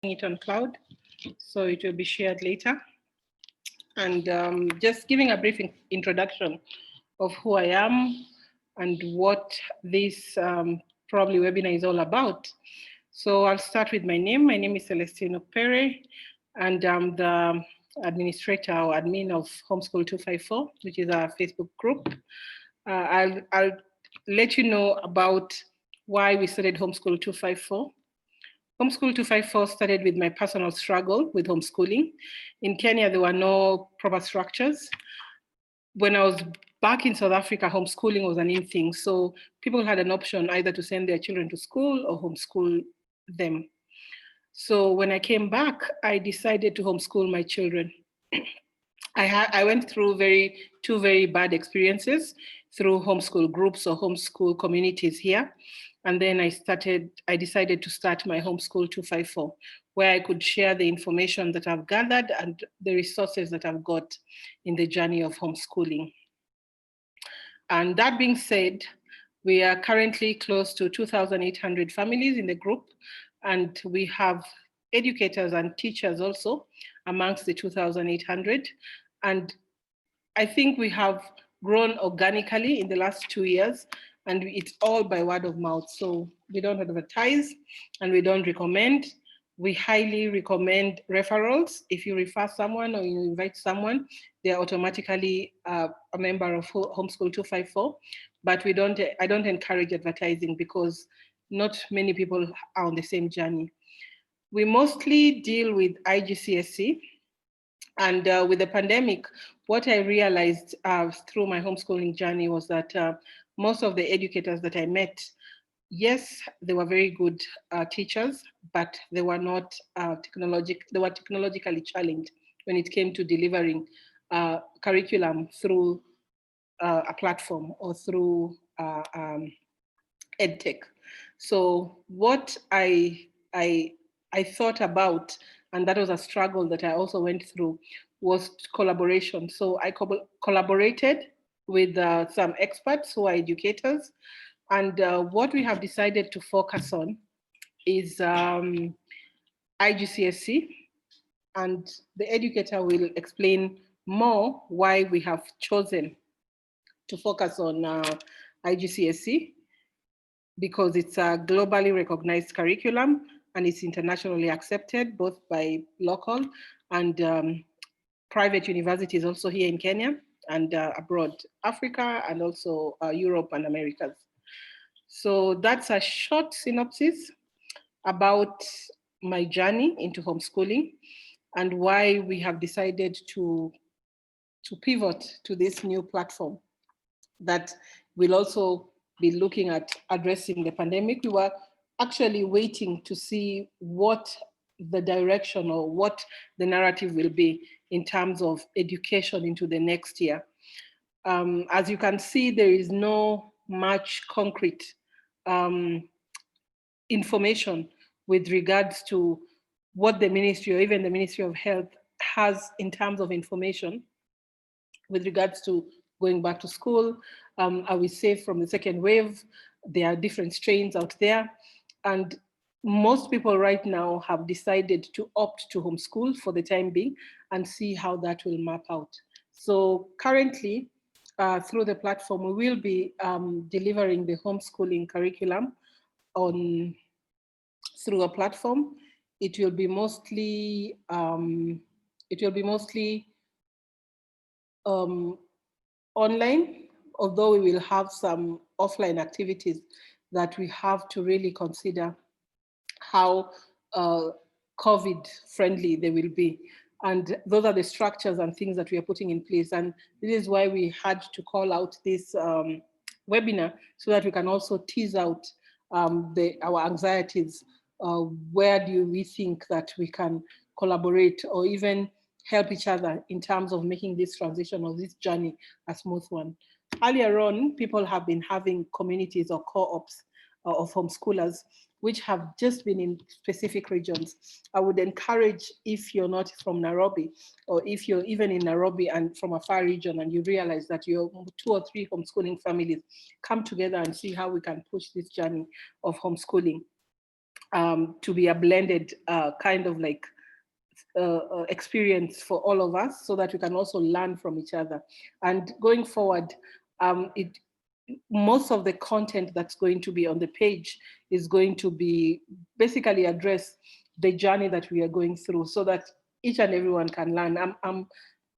it on cloud, so it will be shared later. And just giving a brief introduction of who I am and what this probably webinar is all about. So I'll start with my name. My name is Celestino Pere, and I'm the administrator or admin of Homeschool 254, which is our Facebook group. I'll let you know about why we started Homeschool 254. Homeschool 254 started with my personal struggle with homeschooling. In Kenya, there were no proper structures. When I was back in South Africa, homeschooling was an in thing. So people had an option either to send their children to school or homeschool them. So when I came back, I decided to homeschool my children. I went through two very bad experiences through homeschool groups or homeschool communities here. And then I decided to start my Homeschool 254, where I could share the information that I've gathered and the resources that I've got in the journey of homeschooling. And that being said, we are currently close to 2,800 families in the group, and we have educators and teachers also amongst the 2,800. And I think we have grown organically in the last 2 years, and it's all by word of mouth. So we don't advertise and we don't recommend. We highly recommend referrals. If you refer someone or you invite someone, they're automatically a member of Homeschool 254. But I don't encourage advertising because not many people are on the same journey. We mostly deal with IGCSE. And with the pandemic, what I realized through my homeschooling journey was that most of the educators that I met, yes, they were very good teachers, but they were not technologically challenged when it came to delivering curriculum through a platform or through EdTech. So what I thought about, and that was a struggle that I also went through, was collaboration. So I collaborated with some experts who are educators. And what we have decided to focus on is IGCSE. And the educator will explain more why we have chosen to focus on IGCSE, because it's a globally recognized curriculum and it's internationally accepted both by local and private universities also here in Kenya and abroad, Africa and also Europe and Americas. So that's a short synopsis about my journey into homeschooling and why we have decided to pivot to this new platform that will also be looking at addressing the pandemic. We were actually waiting to see what the direction or what the narrative will be in terms of education into the next year. As you can see, there is no much concrete information with regards to what the ministry or even the Ministry of Health has in terms of information with regards to going back to school. Are we safe from the second wave? There are different strains out there. And most people right now have decided to opt to homeschool for the time being and see how that will map out. So currently, through the platform, we will be delivering the homeschooling curriculum through a platform. It will be mostly online, although we will have some offline activities that we have to really consider how COVID friendly they will be. And those are the structures and things that we are putting in place. And this is why we had to call out this webinar so that we can also tease out our anxieties. Where do we think that we can collaborate or even help each other in terms of making this transition or this journey a smooth one? Earlier on, people have been having communities or co-ops of homeschoolers, which have just been in specific regions. I would encourage, if you're not from Nairobi, or if you're even in Nairobi and from a far region and you realize that you're 2 or 3 homeschooling families, come together and see how we can push this journey of homeschooling. to be a blended kind of like experience for all of us, so that we can also learn from each other. And going forward, most of the content that's going to be on the page is going to be basically address the journey that we are going through, so that each and everyone can learn.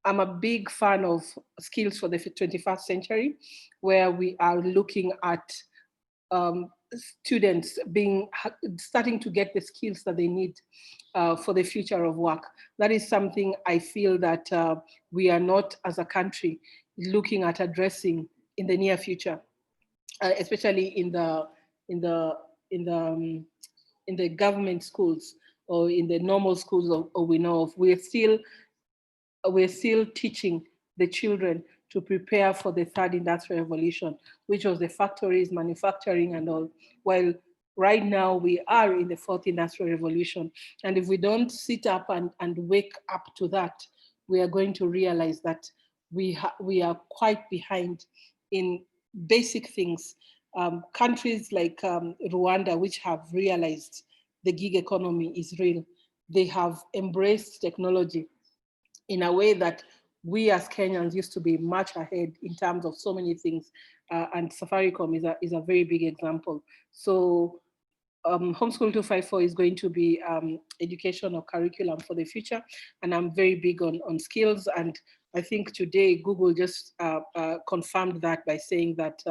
I'm a big fan of skills for the 21st century, where we are looking at students starting to get the skills that they need for the future of work. That is something I feel that we are not, as a country, looking at addressing in the near future, especially in the in the in the in the government schools, or in the normal schools or we know of. We're still teaching the children to prepare for the third industrial revolution, which was the factories, manufacturing, and all. While right now we are in the fourth industrial revolution. And if we don't sit up and wake up to that, we are going to realize that we are quite behind in basic things. Countries like Rwanda, which have realized the gig economy is real, they have embraced technology in a way that we as Kenyans used to be much ahead in terms of so many things. And Safaricom is a very big example. So Homeschool 254 is going to be educational curriculum for the future. And I'm very big on skills. And I think today Google just confirmed that by saying that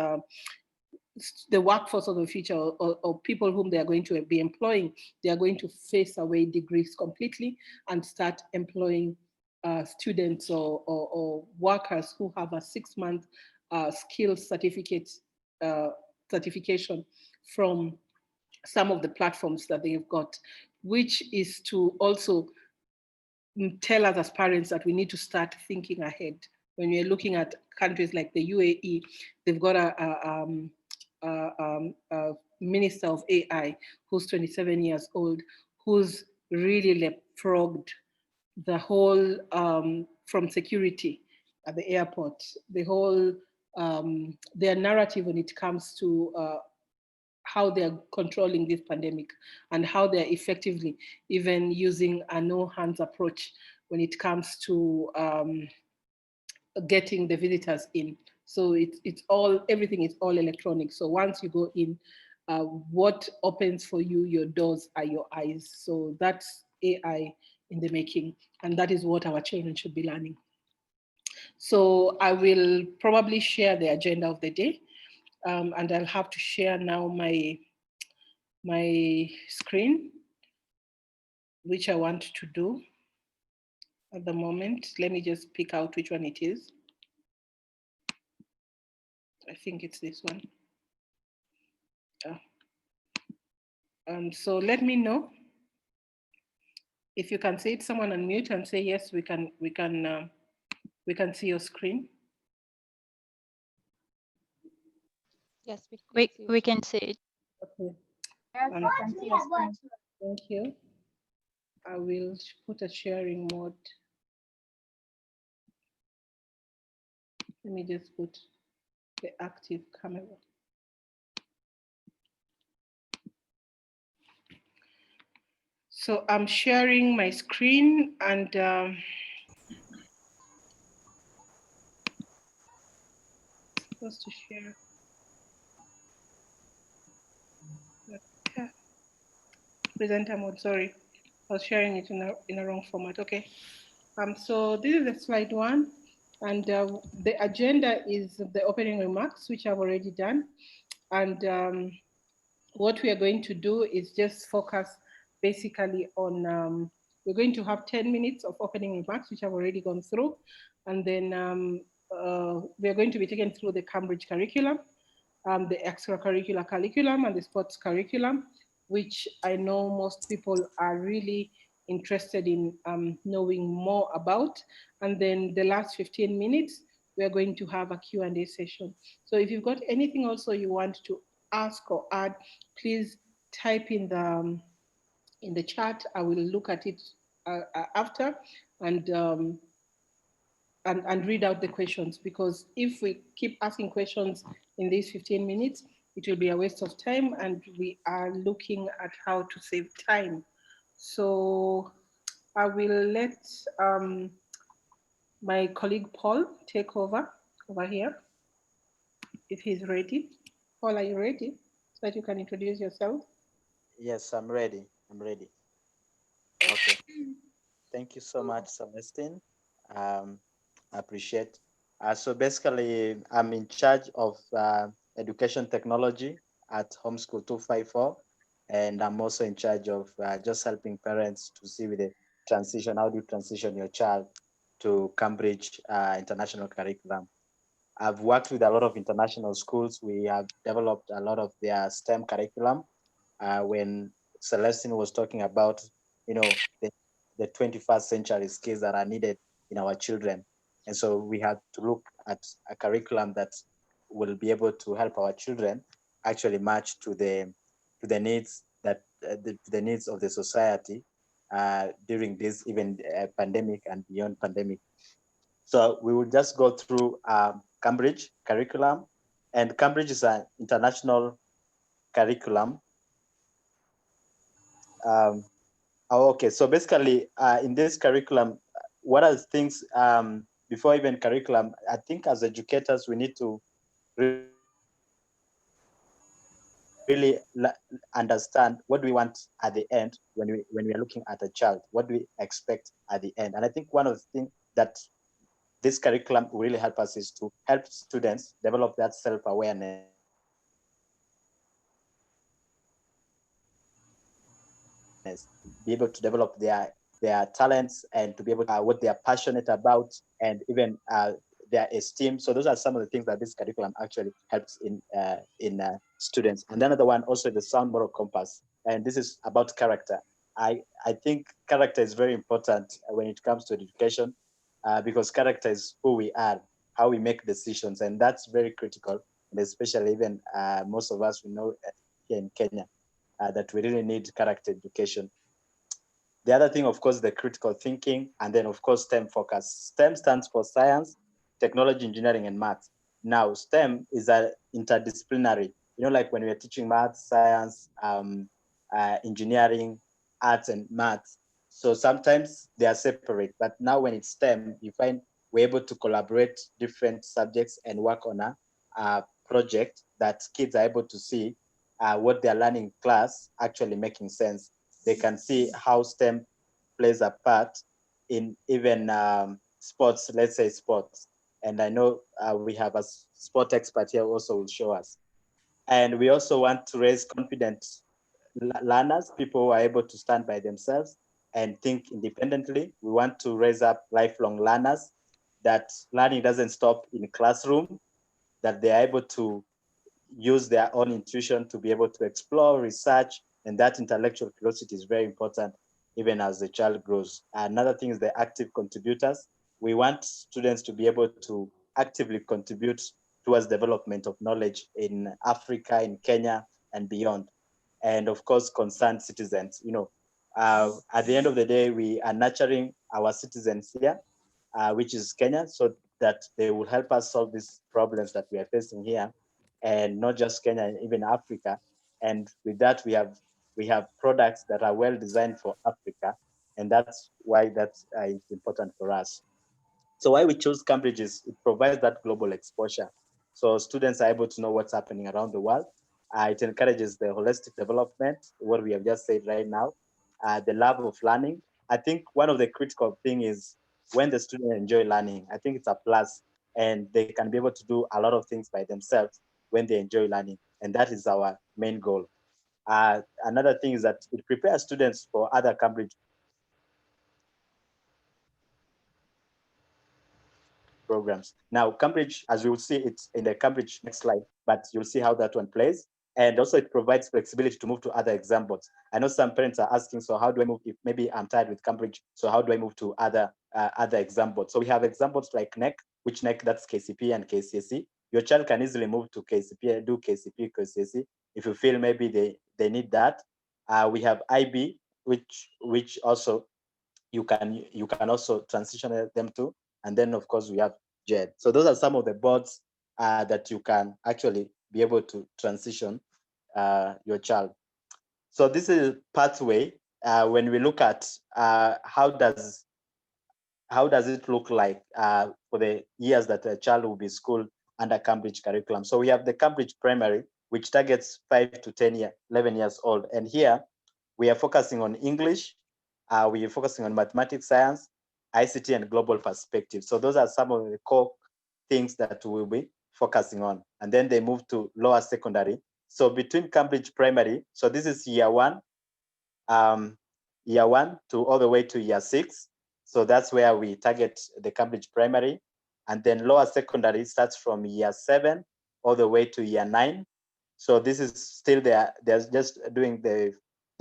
the workforce of the future, or people whom they are going to be employing, they are going to face away degrees completely and start employing students or workers who have a 6-month skills certification from some of the platforms that they've got, which is to also tell us as parents that we need to start thinking ahead. When you're looking at countries like the UAE, they've got a minister of AI who's 27 years old, who's really leapfrogged the whole from security at the airport, the whole their narrative when it comes to how they're controlling this pandemic, and how they're effectively even using a no hands approach when it comes to getting the visitors in. So it's all, everything is all electronic. So once you go in, what opens for you your doors are your eyes. So that's AI in the making, and that is what our children should be learning. So I will probably share the agenda of the day, and I'll have to share now my screen, which I want to do at the moment. Let me just pick out which one it is. I think it's this one. So let me know if you can see it. Someone unmute and say yes. We can see your screen. Yes, we can see it. Okay. Yes, we can see your screen. Thank you. I will put a sharing mode. Let me just put the active camera. So I'm sharing my screen, and supposed to share. Presenter mode, sorry. I was sharing it in a wrong format. Okay. So this is the slide one, and the agenda is the opening remarks, which I've already done. And what we are going to do is just focus basically on, we're going to have 10 minutes of opening remarks, which I've already gone through. And then we're going to be taken through the Cambridge curriculum, the extracurricular curriculum, and the sports curriculum, which I know most people are really interested in knowing more about. And then the last 15 minutes, we're going to have a Q&A session. So if you've got anything also you want to ask or add, please type in the chat. I will look at it after and read out the questions, because if we keep asking questions in these 15 minutes, it will be a waste of time, and we are looking at how to save time. So I will let my colleague Paul take over here if he's ready. Paul, are you ready? So that you can introduce yourself. Yes, I'm ready. I'm ready. Okay. Thank you so much, Celestine. I appreciate. So basically, I'm in charge of education technology at Homeschool 254, and I'm also in charge of just helping parents to see with the transition. How do you transition your child to Cambridge international curriculum? I've worked with a lot of international schools. We have developed a lot of their STEM curriculum. When Celestine was talking about, the, 21st century skills that are needed in our children. And so we had to look at a curriculum that will be able to help our children actually match to the needs that the needs of the society during this even pandemic and beyond pandemic. So we will just go through Cambridge curriculum, and Cambridge is an international curriculum. Okay, so basically, in this curriculum, what are the things before even curriculum? I think as educators, we need to really understand what do we want at the end when we are looking at a child. What do we expect at the end? And I think one of the things that this curriculum will really help us is to help students develop that self-awareness, be able to develop their talents and to be able to what they are passionate about, and even their esteem. So those are some of the things that this curriculum actually helps in students. And another one also the sound moral compass, and this is about character. I think character is very important when it comes to education, because character is who we are, how we make decisions, and that's very critical. And especially even most of us we know here in Kenya that we really need character education. The other thing, of course, the critical thinking, and then, of course, STEM focus. STEM stands for science, technology, engineering, and math. Now, STEM is a interdisciplinary. Like when we are teaching math, science, engineering, arts, and math. So sometimes they are separate, but now when it's STEM, you find we're able to collaborate different subjects and work on a project that kids are able to see what they're learning in class actually making sense. They can see how STEM plays a part in even sports, let's say sports. And I know we have a sport expert here also will show us. And we also want to raise confident learners, people who are able to stand by themselves and think independently. We want to raise up lifelong learners, that learning doesn't stop in classroom, that they're able to use their own intuition to be able to explore, research, and that intellectual curiosity is very important even as the child grows. Another thing is the active contributors. We want students to be able to actively contribute towards development of knowledge in Africa, in Kenya, and beyond. And of course, concerned citizens. At the end of the day, we are nurturing our citizens here, which is Kenya, so that they will help us solve these problems that we are facing here, and not just Kenya, even Africa. And with that, we have products that are well designed for Africa, and that's why that's important for us. So why we chose Cambridge is it provides that global exposure. So students are able to know what's happening around the world. It encourages the holistic development, what we have just said right now, the love of learning. I think one of the critical thing is when the students enjoy learning, I think it's a plus, and they can be able to do a lot of things by themselves when they enjoy learning. And that is our main goal. Another thing is that it prepares students for other Cambridge programs. Now, Cambridge, as we will see it in the Cambridge next slide, but you'll see how that one plays. And also it provides flexibility to move to other exam boards. I know some parents are asking, so how do I move if maybe I'm tired with Cambridge? So how do I move to other exam boards? So we have exam boards like NEC, which NEC, that's KCP and KCSE. Your child can easily move to KCP, do KCP, KCSE, if you feel maybe they need that. We have IB, which also you can also transition them to. And then of course we have JED. So those are some of the boards that you can actually be able to transition your child. So this is pathway. When we look at how does it look like for the years that a child will be schooled under Cambridge curriculum. So we have the Cambridge Primary, which targets 5 to 11 years old. And here we are focusing on English, we are focusing on mathematics, science, ICT, and global perspective. So those are some of the core things that we'll be focusing on. And then they move to lower secondary. So between Cambridge Primary, so this is year one to all the way to year 6. So that's where we target the Cambridge Primary. And then lower secondary starts from year 7 all the way to year 9. So this is still there. They're just doing the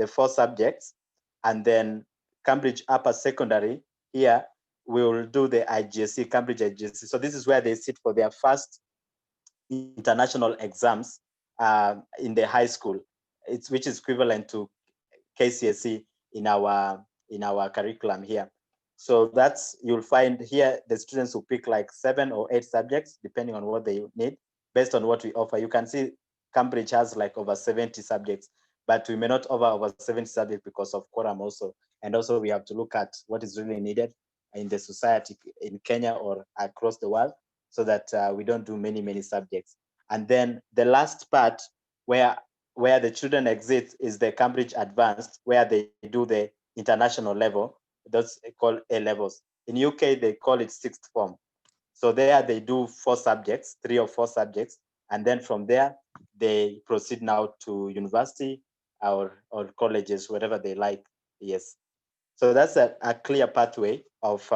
4 subjects. And then Cambridge Upper Secondary, here we will do the IGCSE, Cambridge IGCSE. So this is where they sit for their first international exams in the high school, which is equivalent to KCSE in our curriculum here. So that's, you'll find here the students will pick like 7 or 8 subjects depending on what they need based on what we offer. You can see Cambridge has like over 70 subjects, but we may not offer over 70 subjects because of quorum also. And also we have to look at what is really needed in the society in Kenya or across the world, so that we don't do many subjects. And then the last part where the children exit is the Cambridge Advanced, where they do the international level. That's called A levels. In UK, they call it 6th form. So there they do 4 subjects, 3 or 4 subjects. And then from there, they proceed now to university or colleges, whatever they like. Yes. So that's a clear pathway of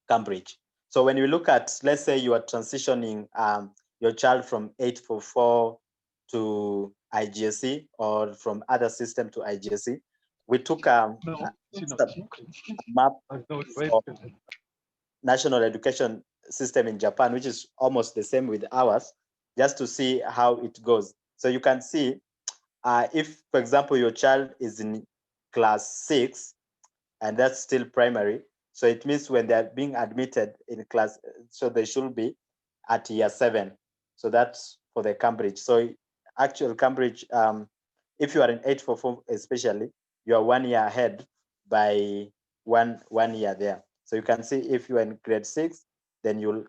Cambridge. So when you look at, let's say you are transitioning your child from 844 to IGCSE or from other system to IGCSE, we took a map of national education system in Japan, which is almost the same with ours, just to see how it goes. So you can see if, for example, your child is in class 6, and that's still primary. So it means when they're being admitted in class, so they should be at year 7. So that's for the Cambridge. So actual Cambridge, if you are in 844 especially, you are 1 year ahead by one year there. So you can see if you are in grade 6, then you'll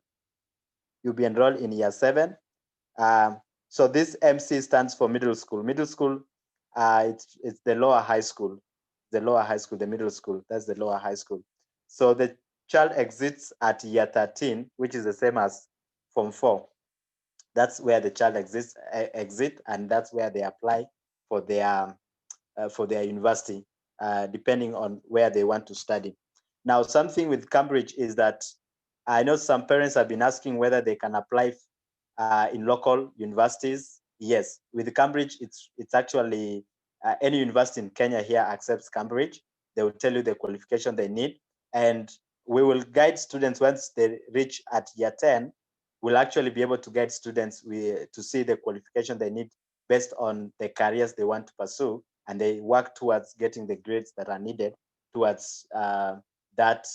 be enrolled in year 7. So this MC stands for middle school. Middle school, it's the lower high school. The lower high school, the middle school, that's the lower high school. So the child exits at year 13, which is the same as Form 4. That's where the child exit, and that's where they apply for their university, depending on where they want to study. Now, something with Cambridge is that I know some parents have been asking whether they can apply in local universities. Yes, with Cambridge, it's actually any university in Kenya here accepts Cambridge. They will tell you the qualification they need, and we will guide students once they reach at year 10. We'll actually be able to guide students to see the qualification they need based on the careers they want to pursue, and they work towards getting the grades that are needed towards that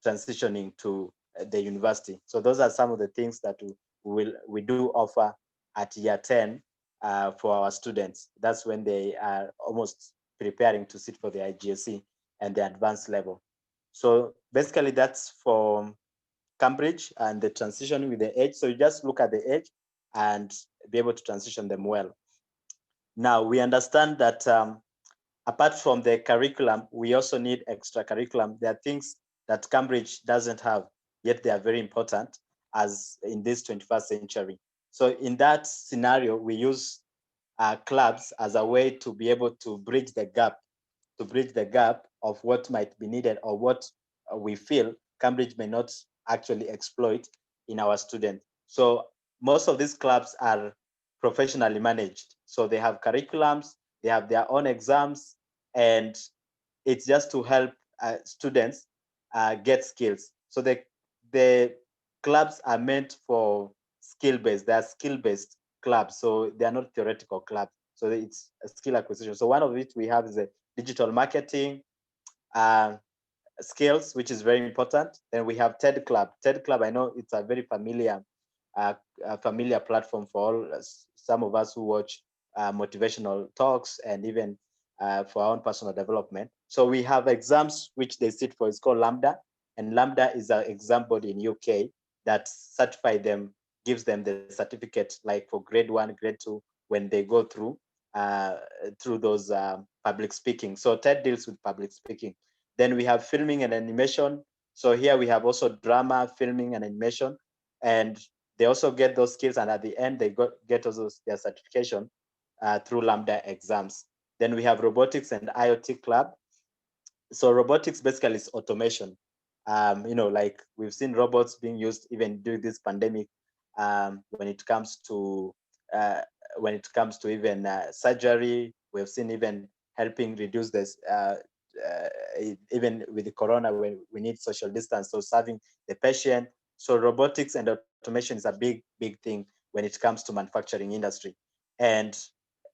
transitioning to the university. So those are some of the things that we do offer at year 10 for our students. That's when they are almost preparing to sit for the IGCSE and the advanced level. So basically that's for Cambridge and the transition with the age. So you just look at the age and be able to transition them well. Now we understand that apart from the curriculum, we also need extra curriculum. There are things that Cambridge doesn't have, yet they are very important as in this 21st century. So in that scenario, we use clubs as a way to be able to bridge the gap of what might be needed or what we feel Cambridge may not actually exploit in our students. So most of these clubs are professionally managed. So they have curriculums, they have their own exams, and it's just to help students get skills. So the clubs are meant for skill-based. They are skill-based clubs, so they are not theoretical clubs. So it's a skill acquisition. So one of which we have is the digital marketing skills, which is very important. Then we have TED Club. TED Club, I know it's a very familiar a familiar platform for all, some of us who watch motivational talks and even for our own personal development. So we have exams which they sit for. It's called Lambda, and Lambda is an exam body in UK that certify them, gives them the certificate, like for grade 1, grade 2, when they go through those public speaking. So TED deals with public speaking. Then we have filming and animation. So here we have also drama, filming, and animation, and they also get those skills. And at the end, they get also their certification through Lambda exams. Then we have robotics and IoT club. So robotics basically is automation. Like we've seen robots being used even during this pandemic, when it comes to even surgery. We've seen even helping reduce this, even with the corona, when we need social distance, so serving the patient. So robotics and automation is a big thing when it comes to manufacturing industry. And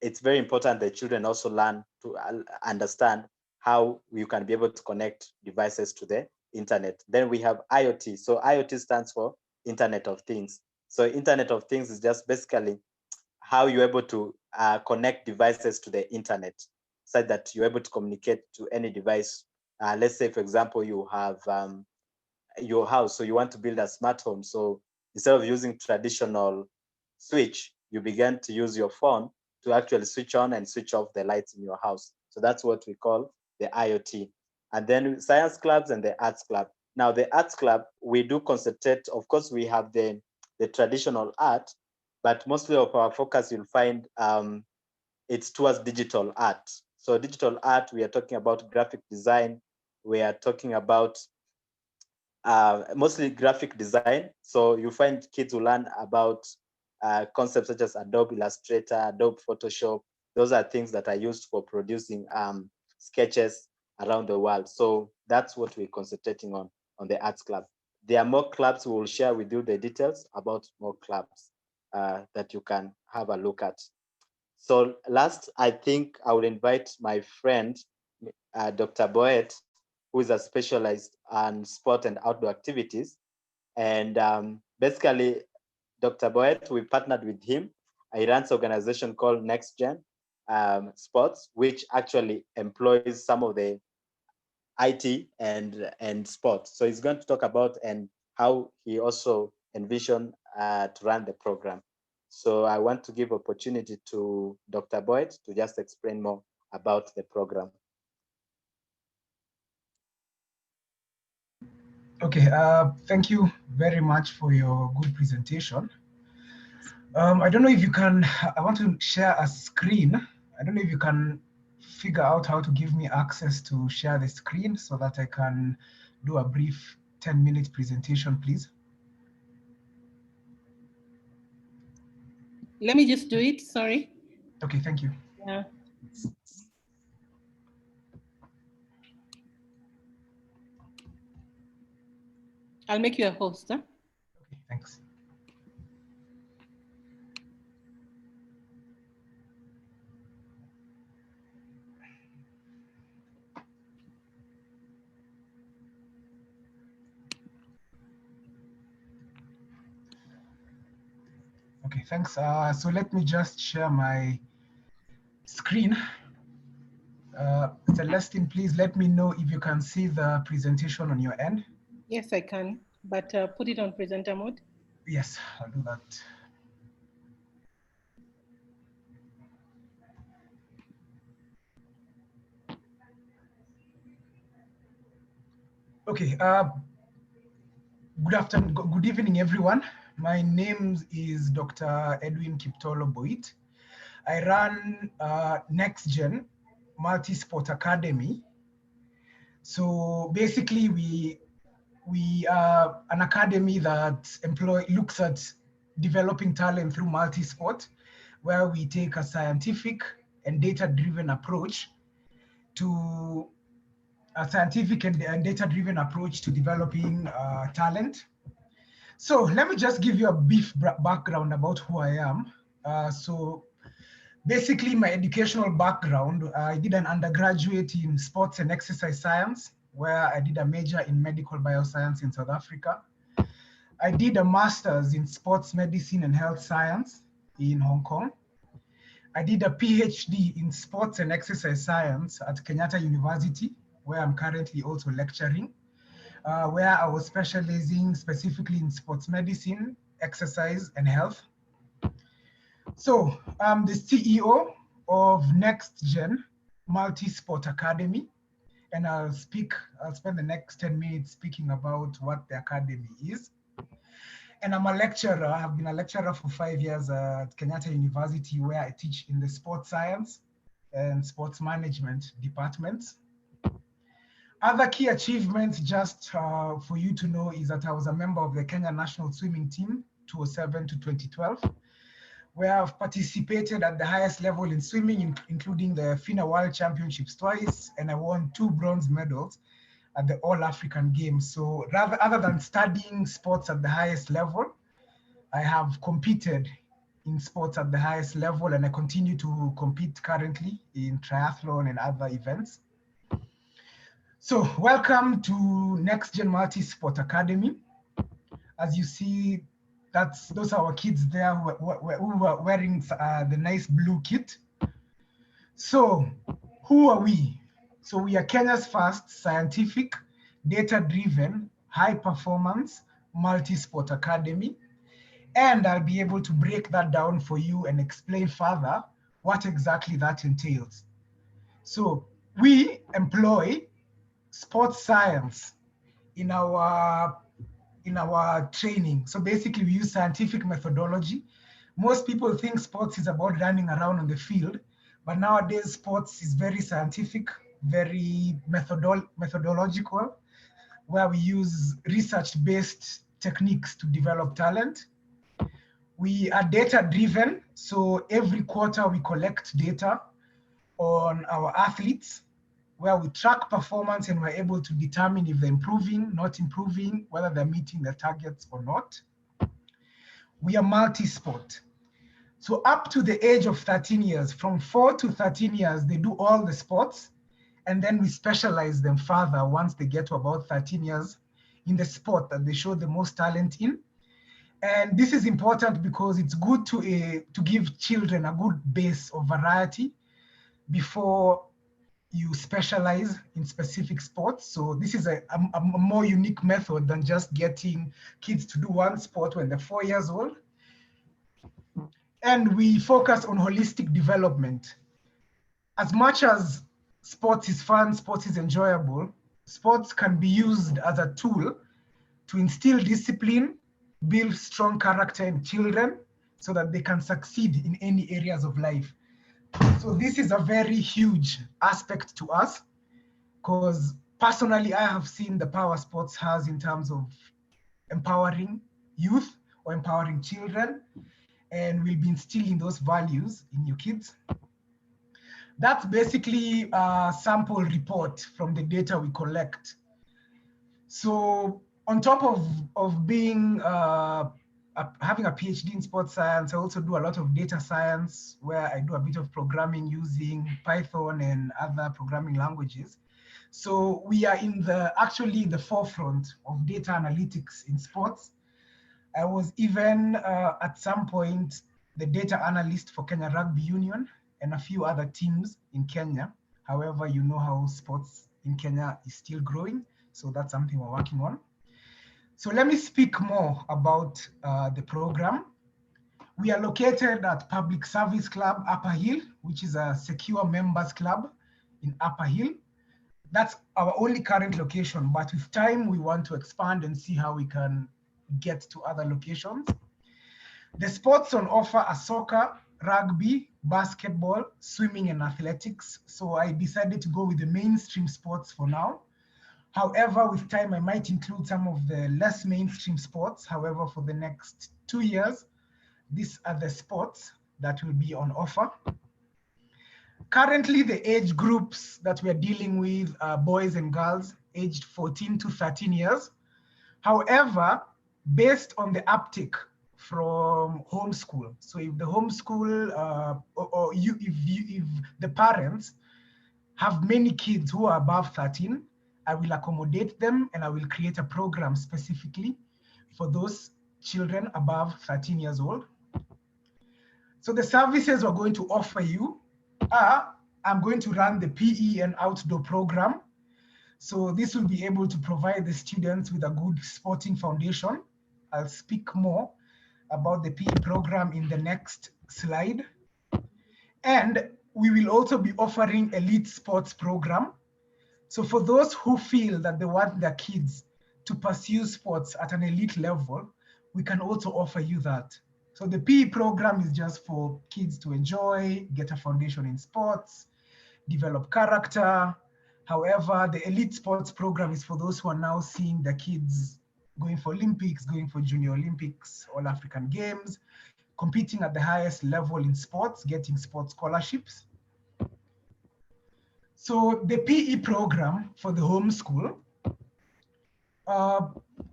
it's very important that children also learn to understand how you can be able to connect devices to the internet. Then we have IoT. So IoT stands for Internet of Things. So Internet of Things is just basically how you're able to connect devices to the internet, so that you're able to communicate to any device. Let's say, for example, you have your house, so you want to build a smart home. So instead of using traditional switch, you begin to use your phone to actually switch on and switch off the lights in your house. So that's what we call the IoT. And then science clubs and the arts club. Now the arts club, we do concentrate, of course, we have the traditional art, but mostly of our focus, you'll find it's towards digital art. So digital art, we are talking about graphic design. We are talking about mostly graphic design. So you find kids who learn about concepts such as Adobe Illustrator, Adobe Photoshop. Those are things that are used for producing sketches around the world. So that's what we're concentrating on the arts club. There are more clubs. We will share with you the details about more clubs that you can have a look at. So last, I think I will invite my friend, Dr. Boet, who is a specialized on sport and outdoor activities. And basically, Dr. Boet, we partnered with him. He runs an organization called Next Gen Sports, which actually employs some of the IT and sport. So he's going to talk about and how he also envisioned to run the program. So I want to give opportunity to Dr. Boyd to just explain more about the program. Okay, thank you very much for your good presentation. I don't know if you can, I want to share a screen. I don't know if you can figure out how to give me access to share the screen so that I can do a brief 10-minute presentation, please. Let me just do it, sorry. Okay, thank you. Yeah. I'll make you a host, huh? Okay, thanks. Okay, thanks. So let me just share my screen. Celestine, please let me know if you can see the presentation on your end. Yes, I can, but put it on presenter mode. Yes, I'll do that. Okay, good afternoon, good evening, everyone. My name is Dr. Edwin Kiptolo Boit. I run Next Gen Multi-Sport Academy. So basically, we are an academy that looks at developing talent through multi-sport, where we take a scientific and data-driven approach to developing talent. So let me just give you a brief background about who I am. So basically, my educational background, I did an undergraduate in sports and exercise science, where I did a major in medical bioscience in South Africa. I did a master's in sports medicine and health science in Hong Kong. I did a PhD in sports and exercise science at Kenyatta University, where I'm currently also lecturing, where I was specializing specifically in sports medicine, exercise, and health. So I'm the CEO of NextGen Multi-Sport Academy, and I'll spend the next 10 minutes speaking about what the academy is. And I'm a lecturer. I've been a lecturer for 5 years at Kenyatta University, where I teach in the sports science and sports management departments. Other key achievements, just for you to know, is that I was a member of the Kenya national swimming team, 2007 to 2012, where I've participated at the highest level in swimming, including the FINA World Championships twice, and I won 2 bronze medals at the All African Games. So other than studying sports at the highest level, I have competed in sports at the highest level, and I continue to compete currently in triathlon and other events. So welcome to NextGen Multi-Sport Academy. As you see, those are our kids there who are wearing the nice blue kit. So who are we? So we are Kenya's first scientific, data-driven, high-performance, multi-sport academy. And I'll be able to break that down for you and explain further what exactly that entails. So we employ sports science in our training. So basically we use scientific methodology. Most people think sports is about running around on the field, but nowadays sports is very scientific, very methodological, where we use research-based techniques to develop talent. We are data-driven, so every quarter we collect data on our athletes, where we track performance and we're able to determine if they're improving, not improving, whether they're meeting their targets or not. We are multi-sport. So up to the age of 13 years, from 4 to 13 years, they do all the sports, and then we specialize them further once they get to about 13 years in the sport that they show the most talent in. And this is important because it's good to give children a good base of variety before you specialize in specific sports. So this is a more unique method than just getting kids to do one sport when they're 4 years old. And we focus on holistic development. As much as sports is fun, sports is enjoyable, sports can be used as a tool to instill discipline, build strong character in children so that they can succeed in any areas of life. So this is a very huge aspect to us, because personally, I have seen the power sports has in terms of empowering youth or empowering children, and we'll be instilling those values in your kids. That's basically a sample report from the data we collect. So on top of being having a PhD in sports science, I also do a lot of data science, where I do a bit of programming using Python and other programming languages. So we are actually in the forefront of data analytics in sports. I was even at some point the data analyst for Kenya Rugby Union and a few other teams in Kenya. However, you know how sports in Kenya is still growing. So that's something we're working on. So let me speak more about the program. We are located at Public Service Club, Upper Hill, which is a secure members club in Upper Hill. That's our only current location, but with time, we want to expand and see how we can get to other locations. The sports on offer are soccer, rugby, basketball, swimming, and athletics. So I decided to go with the mainstream sports for now. However, with time, I might include some of the less mainstream sports. However, for the next 2 years, these are the sports that will be on offer. Currently, the age groups that we are dealing with are boys and girls aged 14 to 13 years. However, based on the uptick from homeschool, so if the homeschool if the parents have many kids who are above 13, I will accommodate them and I will create a program specifically for those children above 13 years old. So the services we're going to offer you are, I'm going to run the PE and outdoor program. So this will be able to provide the students with a good sporting foundation. I'll speak more about the PE program in the next slide. And we will also be offering elite sports program. So for those who feel that they want their kids to pursue sports at an elite level, we can also offer you that. So the PE program is just for kids to enjoy, get a foundation in sports, develop character. However, the elite sports program is for those who are now seeing their kids going for Olympics, going for Junior Olympics, All African Games, competing at the highest level in sports, getting sports scholarships. So the PE program for the homeschool,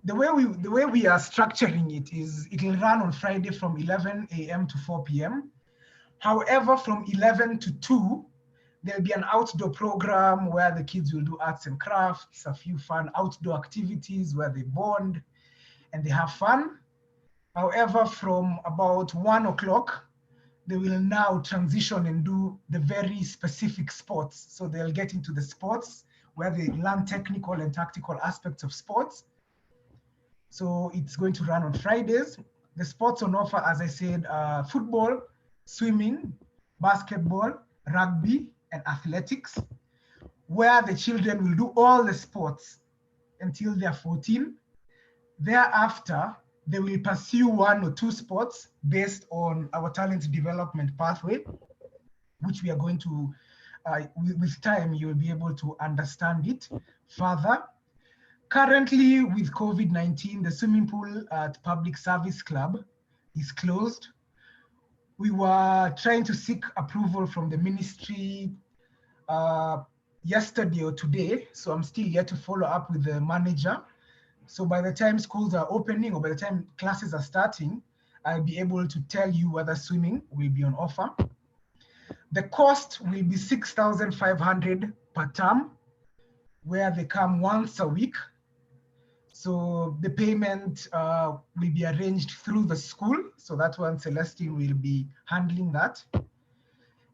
the way we are structuring it is it will run on Friday from 11 a.m. to 4 p.m. However, from 11 to 2, there'll be an outdoor program where the kids will do arts and crafts, a few fun outdoor activities where they bond and they have fun. However, from about 1 o'clock, they will now transition and do the very specific sports. So they'll get into the sports where they learn technical and tactical aspects of sports. So it's going to run on Fridays. The sports on offer, as I said, football, swimming, basketball, rugby, and athletics, where the children will do all the sports until they're 14. Thereafter, they will pursue 1 or 2 sports based on our talent development pathway, which we are going to, with time, you will be able to understand it further. Currently, with COVID-19, the swimming pool at Public Service Club is closed. We were trying to seek approval from the ministry yesterday or today, so I'm still yet to follow up with the manager. So by the time schools are opening or by the time classes are starting, I'll be able to tell you whether swimming will be on offer. The cost will be 6,500 per term, where they come once a week. So the payment will be arranged through the school. So that one, Celestine will be handling that.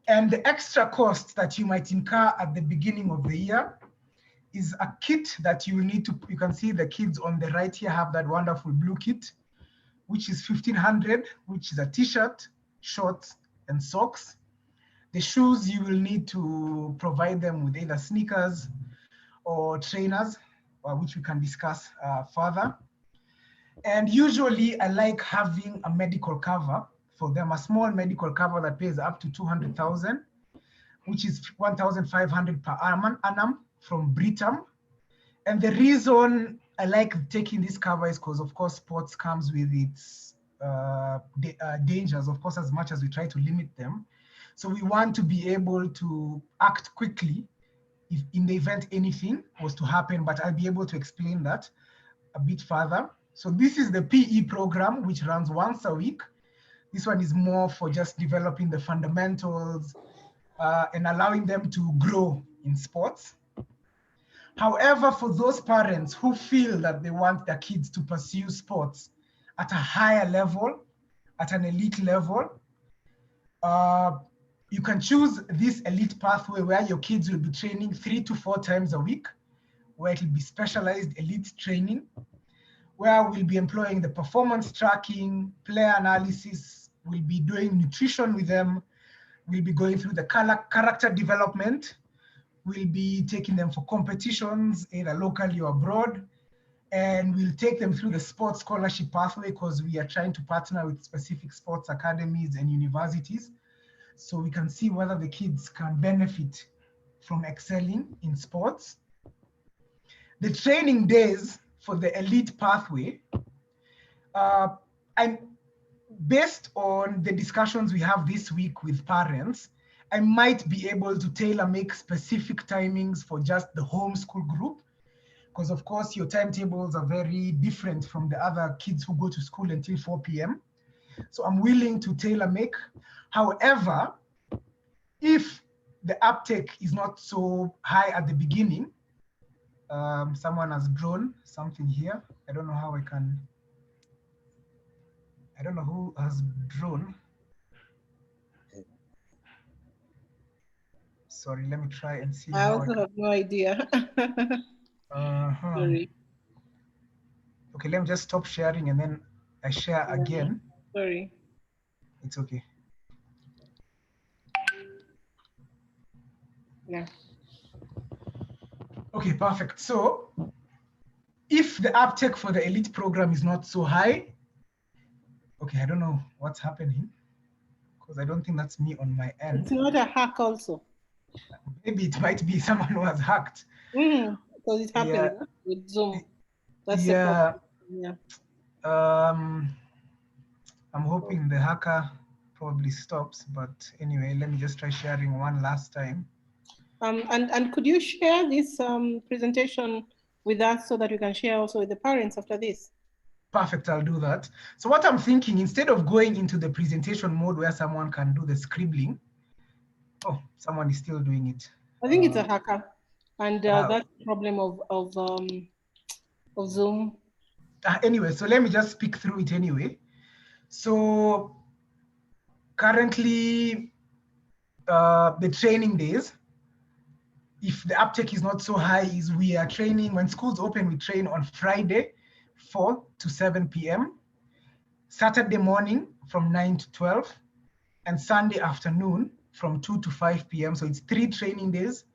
And the extra cost that you might incur at the beginning of the year is a kit that you will need to, you can see the kids on the right here have that wonderful blue kit, which is 1,500, which is a t-shirt, shorts, and socks. The shoes, you will need to provide them with either sneakers or trainers, which we can discuss further. And usually I like having a medical cover for them, a small medical cover that pays up to 200,000, which is 1,500 per annum from Britam. And the reason I like taking this cover is because, of course, sports comes with its dangers, of course, as much as we try to limit them. So we want to be able to act quickly if in the event anything was to happen, but I'll be able to explain that a bit further. So this is the PE program, which runs once a week. This one is more for just developing the fundamentals and allowing them to grow in sports. However, for those parents who feel that they want their kids to pursue sports at a higher level, at an elite level, you can choose this elite pathway where your kids will be training 3 to 4 times a week, where it will be specialized elite training, where we'll be employing the performance tracking, player analysis, we'll be doing nutrition with them, we'll be going through the character development, we'll be taking them for competitions, either locally or abroad, and we'll take them through the sports scholarship pathway because we are trying to partner with specific sports academies and universities, so we can see whether the kids can benefit from excelling in sports. The training days for the elite pathway, I'm based on the discussions we have this week with parents, I might be able to tailor make specific timings for just the homeschool group, because of course your timetables are very different from the other kids who go to school until 4 p.m. So I'm willing to tailor make. However, if the uptake is not so high at the beginning, someone has drawn something here. I don't know how I can I don't know who has drawn. Sorry, let me try and see I how also have no idea. Sorry. Okay, let me just stop sharing and then I share Yeah, again. sorry. It's okay. Yeah. Okay, perfect. So if the uptake for the elite program is not so high, okay, I don't know what's happening because I don't think that's me on my It's end. not a hack also. Maybe it might be someone who has hacked. Because it Yeah, happens with Zoom. That's the yeah. problem. Yeah. I'm hoping the hacker probably stops, but anyway, let me just try sharing one last time. And could you share this presentation with us so that we can share also with the parents after this? Perfect, I'll do that. So what I'm thinking, instead of going into the presentation mode where someone can do the scribbling, oh, someone is still doing it. I think it's a hacker, and that's the problem of Zoom. Anyway, so let me just speak through it anyway. So currently, the training days, if the uptake is not so high, is we are training, when schools open, we train on Friday, 4 to 7 p.m., Saturday morning from 9 to 12, and Sunday afternoon from 2 to 5 p.m. So it's 3 training days,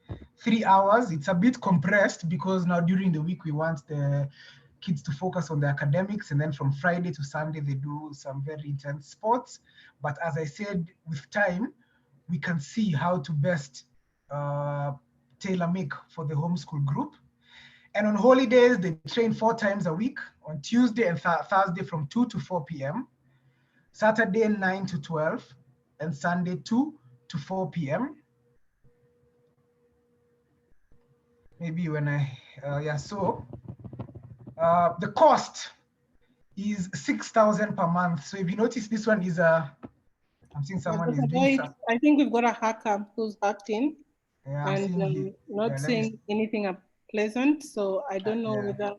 3 hours. It's a bit compressed because now during the week, we want the kids to focus on the academics. And then from Friday to Sunday, they do some very intense sports. But as I said, with time, we can see how to best tailor make for the homeschool group. And on holidays, they train 4 times a week, on Tuesday and Thursday from 2 to 4 p.m., Saturday 9 to 12, and Sunday 2 to 4 p.m. Maybe when so the cost is 6,000 per month. So if you notice, this one is I'm seeing someone is doing some. I think we've got a hacker who's hacked in, Yeah, and not saying anything pleasant. So I don't know whether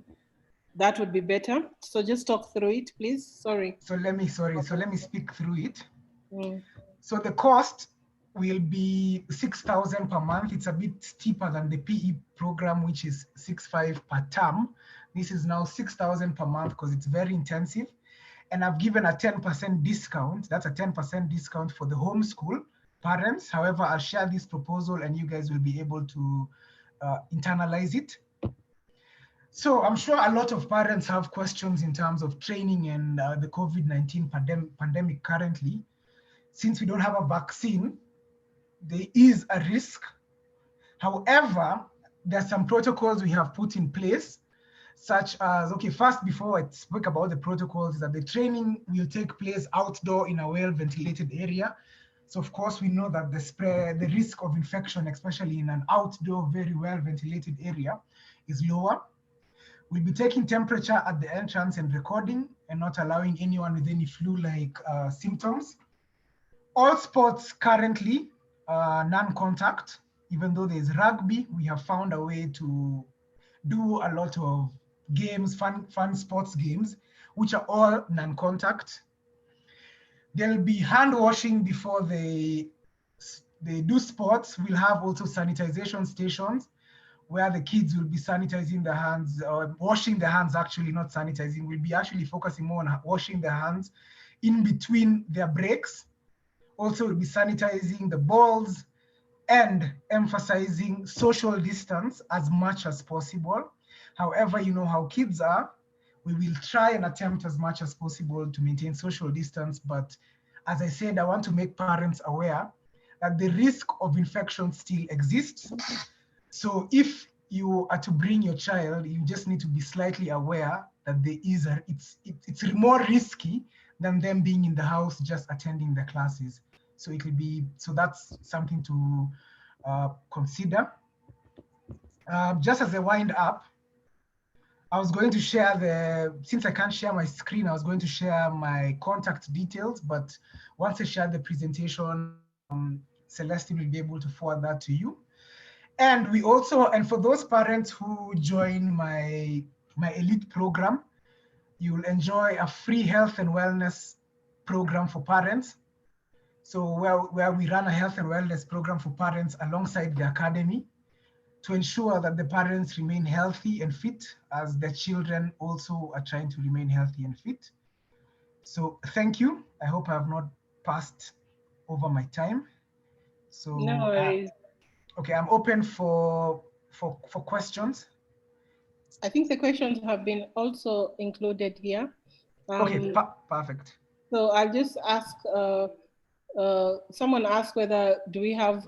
that would be better. So just talk through it, please. Sorry. So let me speak through it. So the cost will be 6,000 per month. It's a bit steeper than the PE program, which is 6,500 per term. This is now 6,000 per month because it's very intensive. And I've given a 10% discount. That's a 10% discount for the homeschool parents. However, I'll share this proposal and you guys will be able to internalize it. So I'm sure a lot of parents have questions in terms of training and the COVID-19 pandemic currently. Since we don't have a vaccine, there is a risk. However, there are some protocols we have put in place, such as, okay, first, before I speak about the protocols, is that the training will take place outdoor in a well-ventilated area. So of course, we know that the risk of infection, especially in an outdoor, very well-ventilated area, is lower. We'll be taking temperature at the entrance and recording and not allowing anyone with any flu-like symptoms. All sports currently non-contact. Even though there's rugby, we have found a way to do a lot of games, fun sports games, which are all non-contact. There'll be hand washing before they do sports. We'll have also sanitization stations where the kids will be sanitizing their hands, or washing their hands, actually, not sanitizing. We'll be actually focusing more on washing their hands in between their breaks. Also, we'll be sanitizing the balls and emphasizing social distance as much as possible. However, you know how kids are. We will try and attempt as much as possible to maintain social distance. But as I said, I want to make parents aware that the risk of infection still exists. So if you are to bring your child, you just need to be slightly aware that it's more risky than them being in the house just attending the classes. So that's something to consider. Just as a wind up, I was going to share since I can't share my screen, I was going to share my contact details, but once I share the presentation, Celestine will be able to forward that to you. And for those parents who join my elite program, you will enjoy a free health and wellness program for parents. So where we run a health and wellness program for parents alongside the academy to ensure that the parents remain healthy and fit as their children also are trying to remain healthy and fit. So thank you. I hope I have not passed over my time. So No worries. okay, I'm open for questions. I think the questions have been also included here. Okay, perfect. So I'll just ask, someone asked whether do we have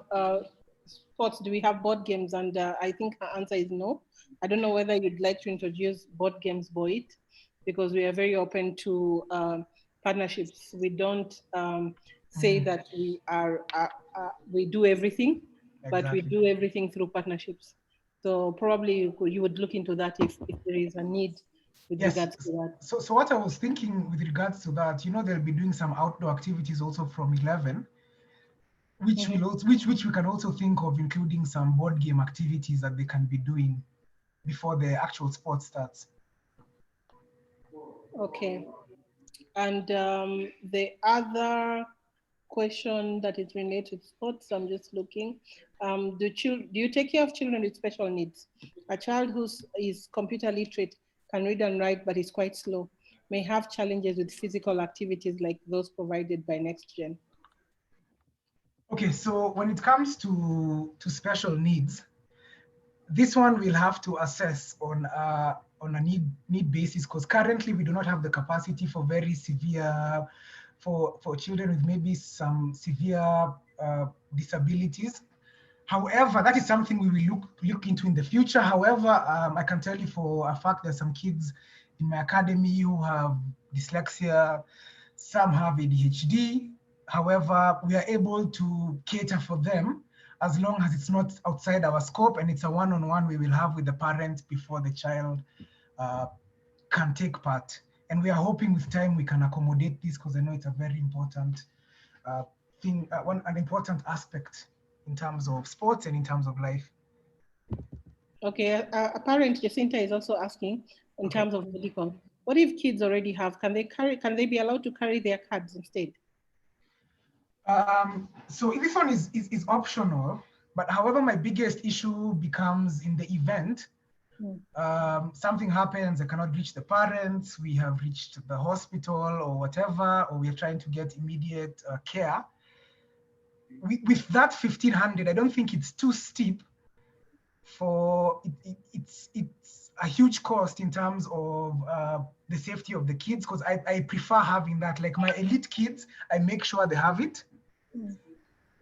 sports, do we have board games? And I think her answer is no. I don't know whether you'd like to introduce board games, Boyd, because we are very open to partnerships. We don't say that we do everything, but we do everything through partnerships. So probably you would look into that if there is a need with regards to that. So what I was thinking with regards to that, they'll be doing some outdoor activities also from 11, which we can also think of including some board game activities that they can be doing before the actual sport starts. Okay. And the other question that is related to sports, I'm just looking. Do you take care of children with special needs? A child who is computer literate, can read and write, but is quite slow, may have challenges with physical activities like those provided by NextGen. Okay, so when it comes to special needs, this one we'll have to assess on a need basis, because currently we do not have the capacity for very severe, for children with maybe some severe disabilities. However, that is something we will look into in the future. However, I can tell you for a fact there's some kids in my academy who have dyslexia, some have ADHD. However, we are able to cater for them as long as it's not outside our scope and it's a one-on-one we will have with the parent before the child can take part. And we are hoping with time we can accommodate this, because I know it's a very important thing, an important aspect in terms of sports and in terms of life. Okay, a parent, Jacinta, is also asking in terms of medical. What if kids already have, can they be allowed to carry their cards instead? So this one is optional, but however, my biggest issue becomes in the event something happens, I cannot reach the parents, we have reached the hospital or whatever, or we are trying to get immediate care. With that 1,500, I don't think it's too steep for it's a huge cost in terms of the safety of the kids, because I prefer having that. Like my elite kids, I make sure they have it.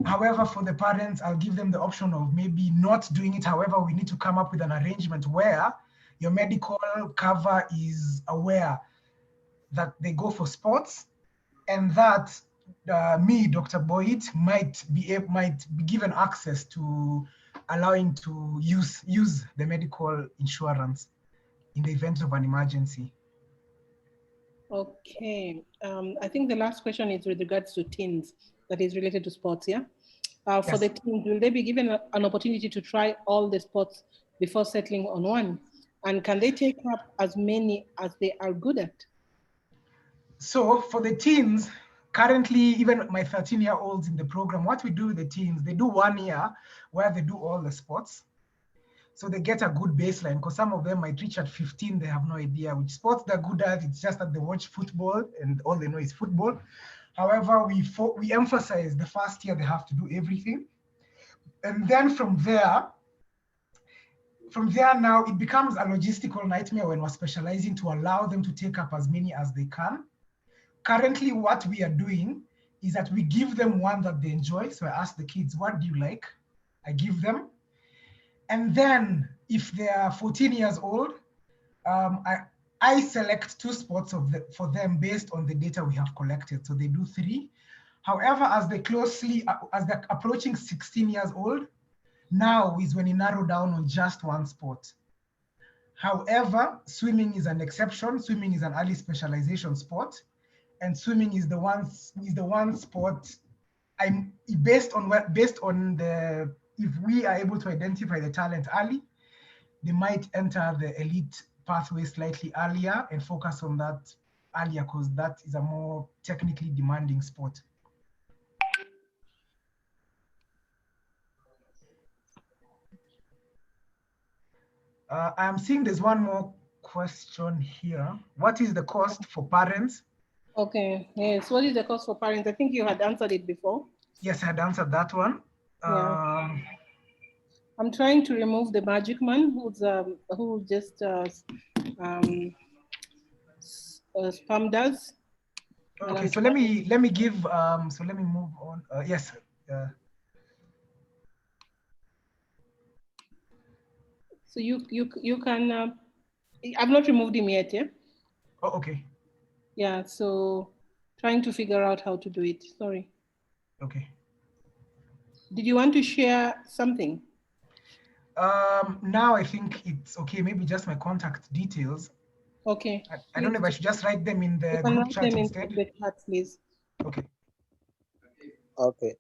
However, for the parents, I'll give them the option of maybe not doing it. However, we need to come up with an arrangement where your medical cover is aware that they go for sports, and that me, Dr. Boyd, might be given access to allowing to use the medical insurance in the event of an emergency. Okay, I think the last question is with regards to teens, that is related to sports, yeah? For the teens, will they be given an opportunity to try all the sports before settling on one? And can they take up as many as they are good at? So for the teens, currently, even my 13-year-olds in the program, what we do with the teens, they do 1 year where they do all the sports. So they get a good baseline, because some of them might reach at 15, they have no idea which sports they're good at. It's just that they watch football and all they know is football. However, we emphasize the first year they have to do everything. And then from there now, it becomes a logistical nightmare when we're specializing to allow them to take up as many as they can. Currently, what we are doing is that we give them one that they enjoy. So I ask the kids, what do you like? I give them. And then if they are 14 years old, I select 2 sports for them based on the data we have collected. So they do 3. However, as they're approaching 16 years old, now is when you narrow down on just 1 sport. However, swimming is an exception. Swimming is an early specialization sport, and swimming is the one sport based on if we are able to identify the talent early, they might enter the elite pathway slightly earlier and focus on that earlier because that is a more technically demanding sport. I'm seeing there's one more question here. What is the cost for parents? Okay, yes. What is the cost for parents? I think you had answered it before. Yes, I had answered that one. Yeah. I'm trying to remove the magic man who just spammed us. Okay, so let me give so let me move on. Yes. So you can. I've not removed him yet. Yeah. Oh, okay. Yeah. So trying to figure out how to do it. Sorry. Okay. Did you want to share something? Now I think it's okay. Maybe just my contact details. Okay. I don't know if I should just write them in the group chat instead. In the chat, please. Okay. Okay.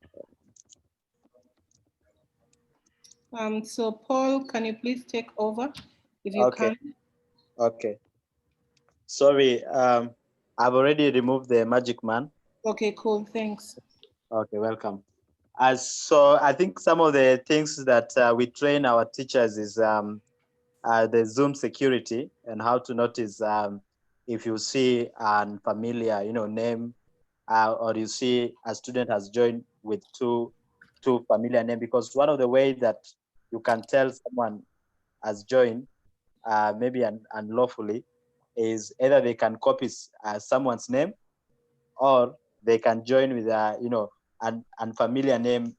So Paul, can you please take over if you can? Okay. Sorry, I've already removed the magic man. Okay, cool. Thanks. Okay, welcome. So I think some of the things that we train our teachers is the Zoom security and how to notice if you see an familiar, name, or you see a student has joined with two familiar names. Because one of the ways that you can tell someone has joined, maybe unlawfully, is either they can copy someone's name, or they can join with an unfamiliar name.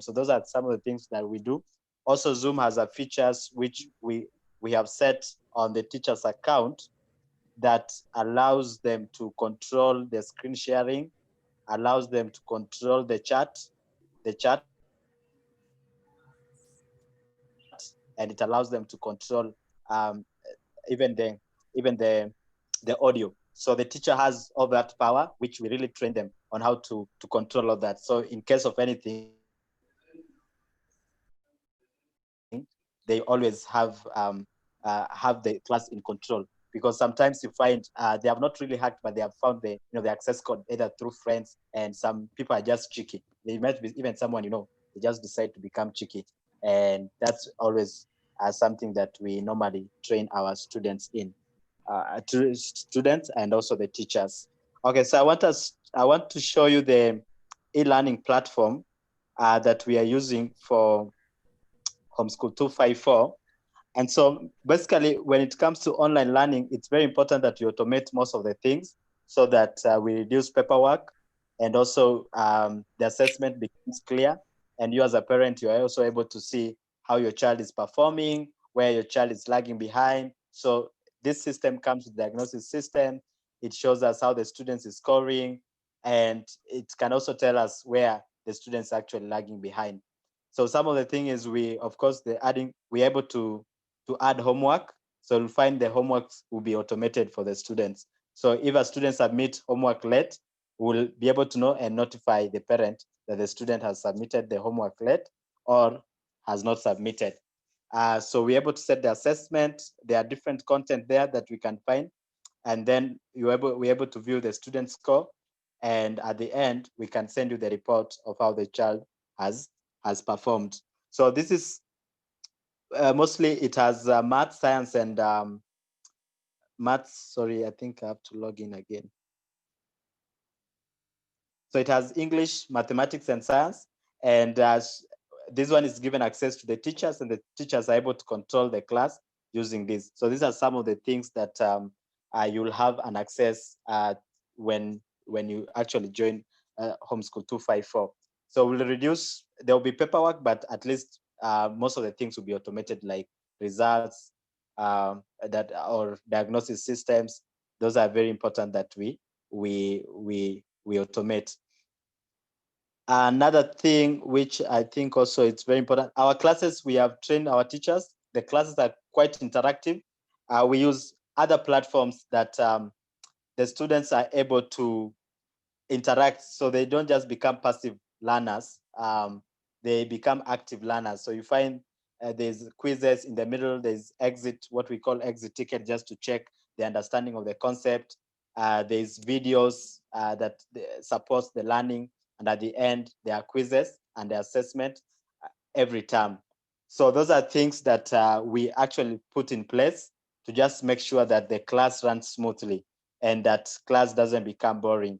So those are some of the things that we do. Also, Zoom has a features which we have set on the teacher's account that allows them to control the screen sharing, allows them to control the chat, and it allows them to control even the audio. So the teacher has all that power, which we really train them on how to control all that. So in case of anything, they always have the class in control, because sometimes you find they have not really hacked, but they have found the access code either through friends, and some people are just cheeky. They might be even someone they just decide to become cheeky, and that's always something that we normally train our students in, to students and also the teachers. Okay, so I want to show you the e-learning platform that we are using for Homeschool 254. And so basically, when it comes to online learning, it's very important that you automate most of the things so that we reduce paperwork, and also the assessment becomes clear. And you as a parent, you are also able to see how your child is performing, where your child is lagging behind. So this system comes with diagnosis system. It shows us how the students is scoring, and it can also tell us where the students are actually lagging behind. So some of the thing is we're able to add homework. So we'll find the homeworks will be automated for the students. So if a student submit homework late, we'll be able to know and notify the parent that the student has submitted the homework late or has not submitted. So we're able to set the assessment. There are different content there that we can find. And then we're able to view the student score. And at the end, we can send you the report of how the child has performed. So this is mostly it has math, science, and maths. Sorry, I think I have to log in again. So it has English, mathematics, and science. And this one is given access to the teachers, and the teachers are able to control the class using this. So these are some of the things that you'll have an access when you actually join Homeschool 254. So we'll reduce, there'll be paperwork, but at least most of the things will be automated, like results or diagnosis systems. Those are very important that we automate. Another thing which I think also it's very important, our classes, we have trained our teachers. The classes are quite interactive. We use other platforms that the students are able to interact, so they don't just become passive learners. They become active learners. So you find there's quizzes in the middle, there's exit, what we call exit ticket, just to check the understanding of the concept. There's videos that supports the learning, and at the end, there are quizzes and the assessment every term. So those are things that we actually put in place to just make sure that the class runs smoothly and that class doesn't become boring.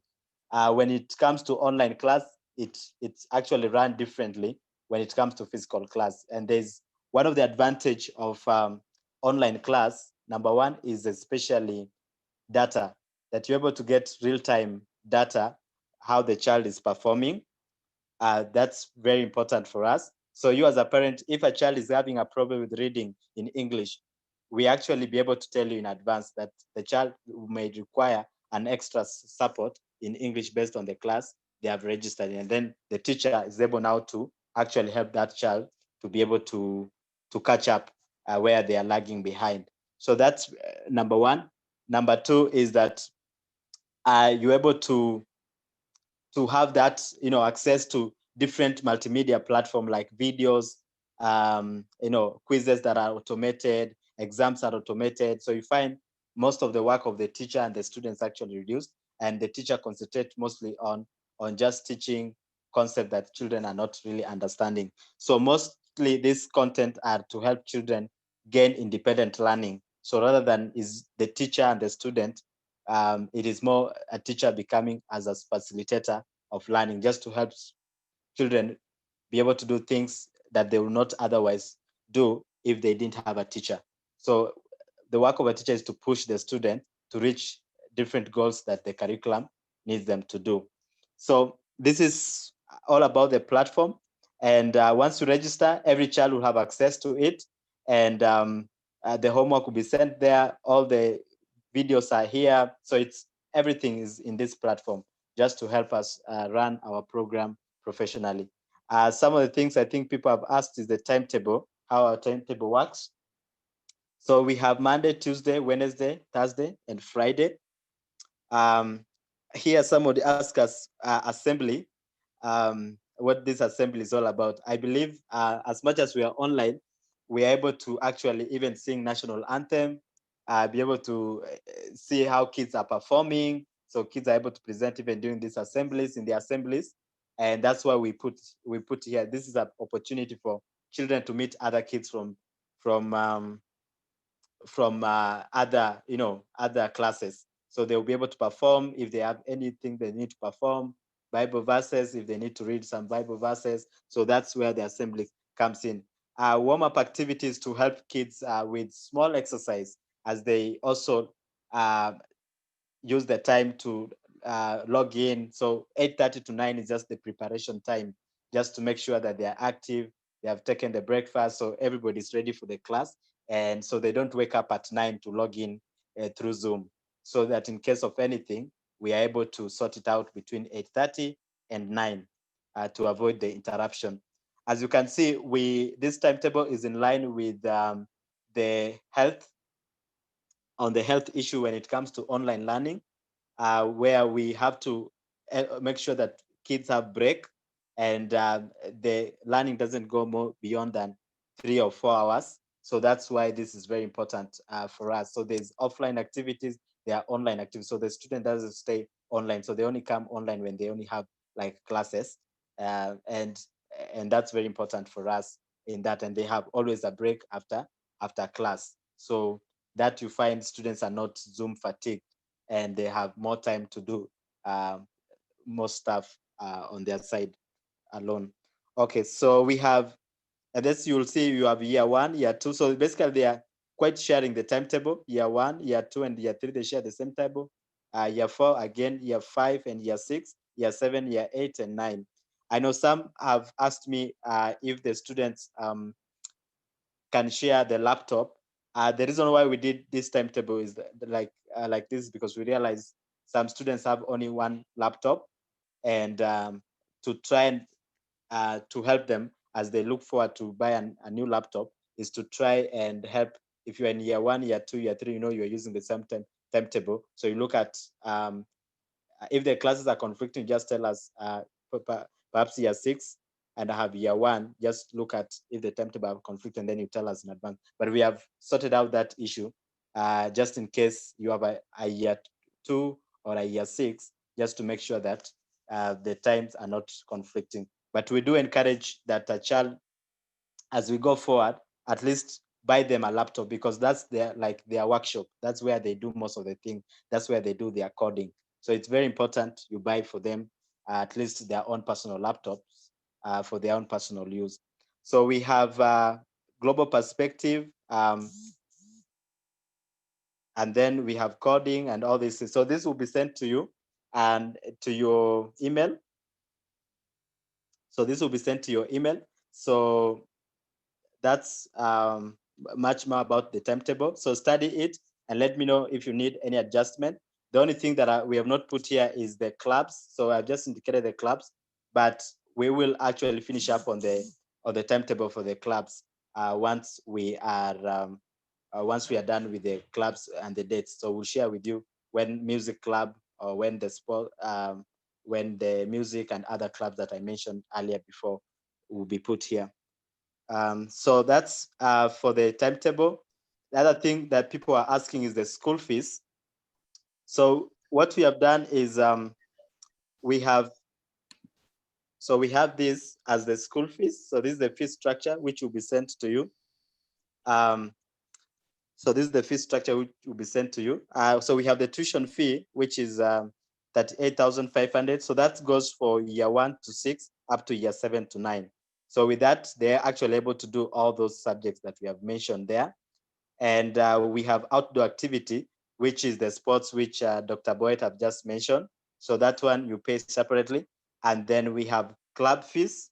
When it comes to online class, it's actually run differently when it comes to physical class. And there's one of the advantage of online class, number one, is especially data, that you're able to get real-time data, how the child is performing. That's very important for us. So you as a parent, if a child is having a problem with reading in English, we actually be able to tell you in advance that the child may require an extra support in English based on the class they have registered in. And then the teacher is able now to actually help that child to be able to catch up where they are lagging behind. So that's number one. Number two is that you're able to have that, access to different multimedia platform like videos, quizzes that are automated, exams are automated. So you find most of the work of the teacher and the students actually reduced, and the teacher concentrate mostly on just teaching concept that children are not really understanding. So mostly this content are to help children gain independent learning. So rather than is the teacher and the student, it is more a teacher becoming as a facilitator of learning, just to help children be able to do things that they will not otherwise do if they didn't have a teacher. So the work of a teacher is to push the student to reach different goals that the curriculum needs them to do. So this is all about the platform. And once you register, every child will have access to it. And the homework will be sent there. All the videos are here. So everything is in this platform just to help us run our program professionally. Some of the things I think people have asked is the timetable, how our timetable works. So we have Monday, Tuesday, Wednesday, Thursday, and Friday. Here somebody asked us assembly, what this assembly is all about. I believe as much as we are online, we are able to actually even sing national anthem, be able to see how kids are performing. So kids are able to present even during these assemblies, in the assemblies. And that's why we put here, this is an opportunity for children to meet other kids from other classes. So they'll be able to perform if they have anything they need to perform, Bible verses, if they need to read some Bible verses. So that's where the assembly comes in. Warm-up activities to help kids with small exercise as they also use the time to log in. So 8:30 to 9 is just the preparation time, just to make sure that they are active, they have taken the breakfast, so everybody's ready for the class. And so they don't wake up at 9 to log in through Zoom, so that in case of anything, we are able to sort it out between 8:30 and 9 to avoid the interruption. As you can see, this timetable is in line with the health issue when it comes to online learning, where we have to make sure that kids have break and the learning doesn't go more beyond than 3 or 4 hours. So that's why this is very important for us. So there's offline activities, there are online activities. So the student doesn't stay online. So they only come online when they only have like classes. And that's very important for us in that. And they have always a break after class. So that you find students are not Zoom fatigued and they have more time to do more stuff on their side alone. Okay, so we have, and this you'll see you have year 1, year 2. So basically they are quite sharing the timetable. Year 1, year 2, and year 3, they share the same table. Year 4, again, year 5 and year 6, year 7, year 8, and 9. I know some have asked me if the students can share the laptop. The reason why we did this timetable is like this, because we realized some students have only one laptop, and to try and to help them as they look forward to buy a new laptop is to try and help. If you're in year 1, year 2, year 3, you're using the same timetable. So you look at if the classes are conflicting, just tell us perhaps year 6 and I have year 1, just look at if the timetable have conflict and then you tell us in advance. But we have sorted out that issue just in case you have a year 2 or a year 6, just to make sure that the times are not conflicting. But we do encourage that a child, as we go forward, at least buy them a laptop, because that's their workshop. That's where they do most of the thing. That's where they do their coding. So it's very important you buy for them at least their own personal laptops for their own personal use. So we have global perspective, and then we have coding and all this. So this will be sent to you and to your email. So this will be sent to your email. So that's much more about the timetable. So study it and let me know if you need any adjustment. The only thing that we have not put here is the clubs. So I've just indicated the clubs, but we will actually finish up on the timetable for the clubs once we are done with the clubs and the dates. So we'll share with you when music club or when the sport, when the music and other clubs that I mentioned earlier before will be put here. So that's for the timetable. The other thing that people are asking is the school fees. So what we have done is we have this as the school fees. So this is the fee structure which will be sent to you. So this is the fee structure which will be sent to you. So we have the tuition fee, which is 38,500. So that goes for year 1 to 6 up to year 7 to 9. So with that, they're actually able to do all those subjects that we have mentioned there. And we have outdoor activity, which is the sports which Dr. Boyd have just mentioned. So that one you pay separately. And then we have club fees.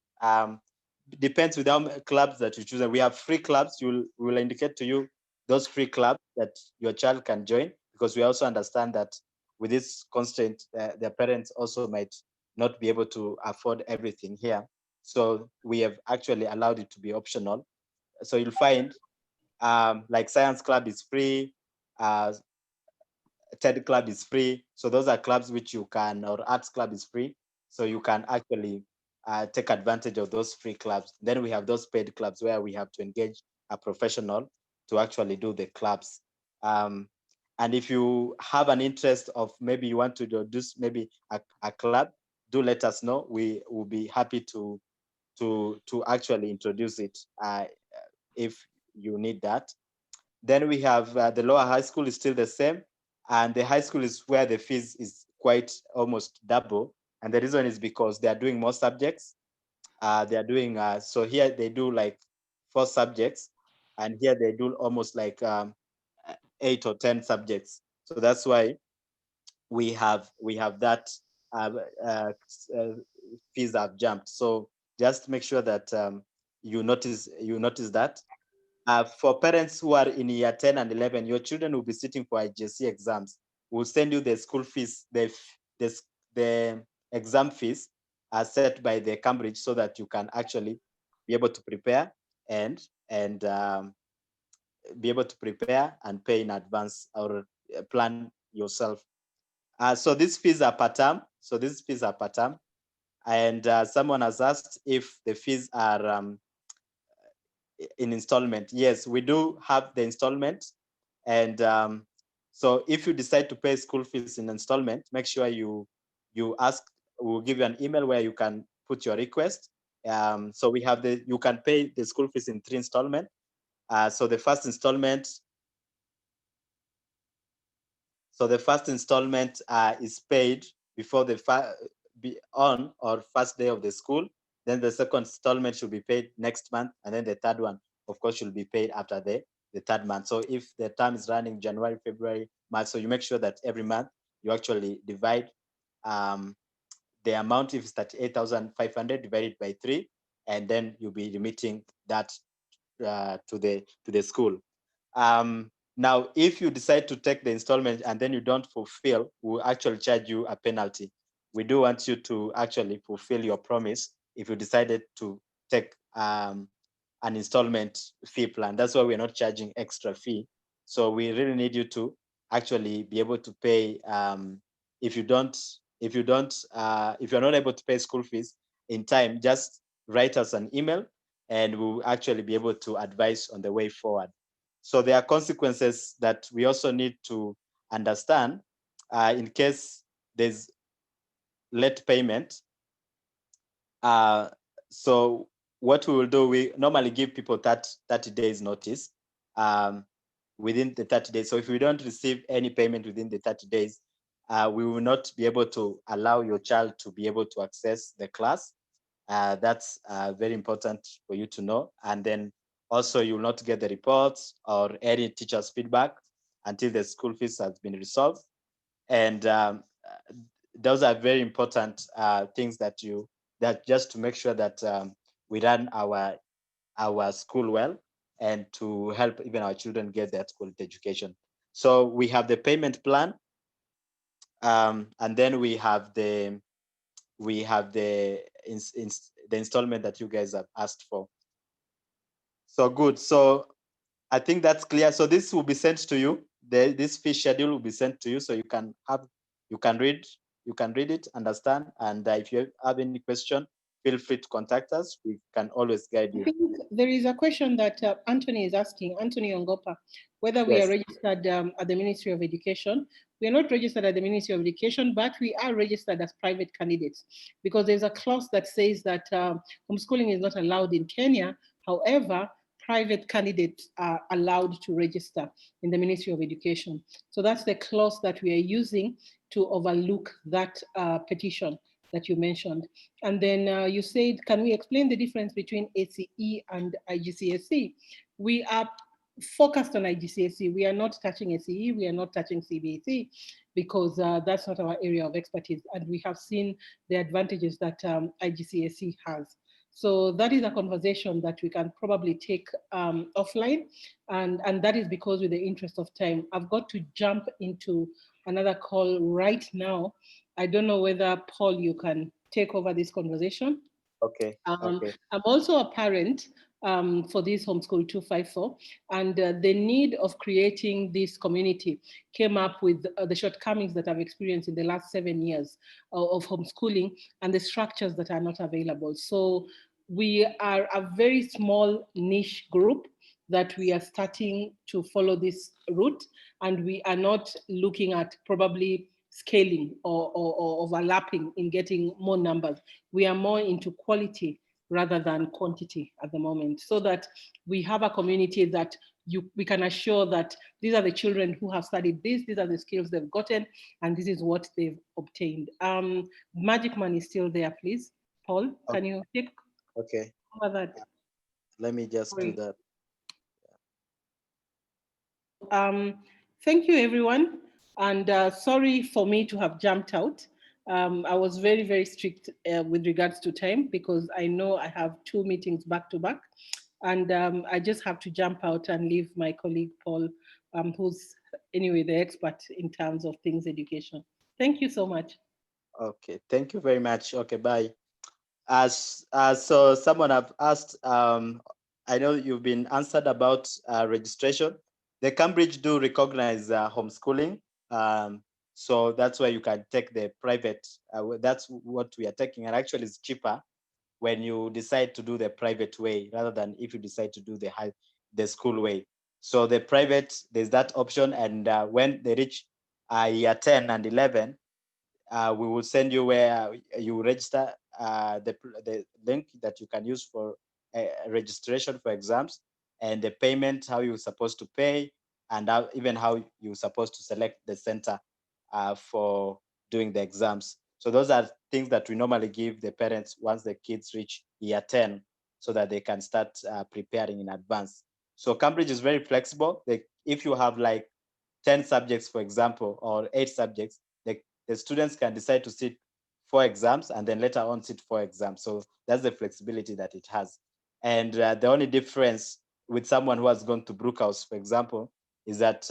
Depends with how many clubs that you choose. And we have free clubs. We'll indicate to you those free clubs that your child can join, because we also understand that with this constraint, their parents also might not be able to afford everything here. So we have actually allowed it to be optional. So you'll find like science club is free, TED club is free. So those are clubs which you can, or arts club is free. So you can actually take advantage of those free clubs. Then we have those paid clubs where we have to engage a professional to actually do the clubs. And if you have an interest of maybe you want to do maybe a club, do let us know. We will be happy to actually introduce it if you need that. Then we have the lower high school is still the same. And the high school is where the fees is quite almost double. And the reason is because they are doing more subjects. They are doing, so here they do like 4 subjects. And here they do almost like 8 or 10 subjects. So that's why we have that fees have jumped. So just make sure that you notice that. For parents who are in year 10 and 11, your children will be sitting for IGCSE exams. We'll send you the school fees, the exam fees are set by the Cambridge, so that you can actually be able to prepare and be able to prepare and pay in advance, or plan yourself. So these fees are per term. And someone has asked if the fees are in installment. Yes, we do have the installment. And so if you decide to pay school fees in installment, make sure you ask. We'll give you an email where you can put your request. So we have you can pay the school fees in 3 installments. So the first installment is paid before the on or first day of the school. Then the second installment should be paid next month, and then the third one, of course, should be paid after the third month. So if the term is running January, February, March, so you make sure that every month you actually divide the amount. If it's 38,500, divided by 3, and then you'll be remitting that to the school. Now, if you decide to take the installment and then you don't fulfill, we'll actually charge you a penalty. We do want you to actually fulfill your promise if you decided to take an installment fee plan. That's why we're not charging extra fee. So we really need you to actually be able to pay. If you're not able to pay school fees in time, just write us an email and we'll actually be able to advise on the way forward. So there are consequences that we also need to understand in case there's late payment. So what we will do, we normally give people 30 days notice within the 30 days. So if we don't receive any payment within the 30 days, we will not be able to allow your child to be able to access the class. That's very important for you to know. And then also you will not get the reports or any teacher's feedback until the school fees has been resolved. And those are very important things that just to make sure that we run our school well and to help even our children get that quality education. So we have the payment plan, and then we have the installment that you guys have asked for. So good. So I think that's clear. So this will be sent to you. This fee schedule will be sent to you, so you can read it, understand, and if you have any question, feel free to contact us. We can always guide you. I think there is a question that Anthony is asking, Anthony Ongopa, whether we Yes. are registered at the Ministry of Education. We are not registered at the Ministry of Education, but we are registered as private candidates because there's a clause that says that homeschooling is not allowed in Kenya. However, private candidates are allowed to register in the Ministry of Education. So that's the clause that we are using to overlook that petition that you mentioned. And then you said, can we explain the difference between ACE and IGCSE? We are focused on IGCSE. We are not touching ACE, we are not touching CBSE because that's not our area of expertise. And we have seen the advantages that IGCSE has. So that is a conversation that we can probably take offline. And that is because with the interest of time, I've got to jump into another call right now. I don't know whether, Paul, you can take over this conversation. Okay. Okay. I'm also a parent for this Homeschool 254, and the need of creating this community came up with the shortcomings that I've experienced in the last 7 years of homeschooling and the structures that are not available. So we are a very small niche group that we are starting to follow this route, and we are not looking at probably scaling or overlapping in getting more numbers. We are more into quality rather than quantity at the moment, so that we have a community that we can assure that these are the children who have studied this, these are the skills they've gotten, and this is what they've obtained. Magic Man is still there, please. Paul, can you take over that? Let me just do that. Thank you, everyone. And sorry for me to have jumped out. I was very, very strict with regards to time because I know I have 2 meetings back to back. And I just have to jump out and leave my colleague, Paul, who's anyway the expert in terms of things education. Thank you so much. Okay, thank you very much. Okay, bye. So someone have asked, I know you've been answered about registration. The Cambridge do recognize homeschooling. So that's why you can take the private, that's what we are taking. And actually it's cheaper when you decide to do the private way rather than if you decide to do the school way. So the private, there's that option. And when they reach year 10 and 11, we will send you where you register the link that you can use for registration for exams, and the payment, how you're supposed to pay, and even how you're supposed to select the center for doing the exams. So those are things that we normally give the parents once the kids reach year 10 so that they can start preparing in advance. So Cambridge is very flexible. If you have like 10 subjects, for example, or 8 subjects, the students can decide to sit 4 exams and then later on sit 4 exams. So that's the flexibility that it has. And the only difference with someone who has gone to Brookhouse, for example, is that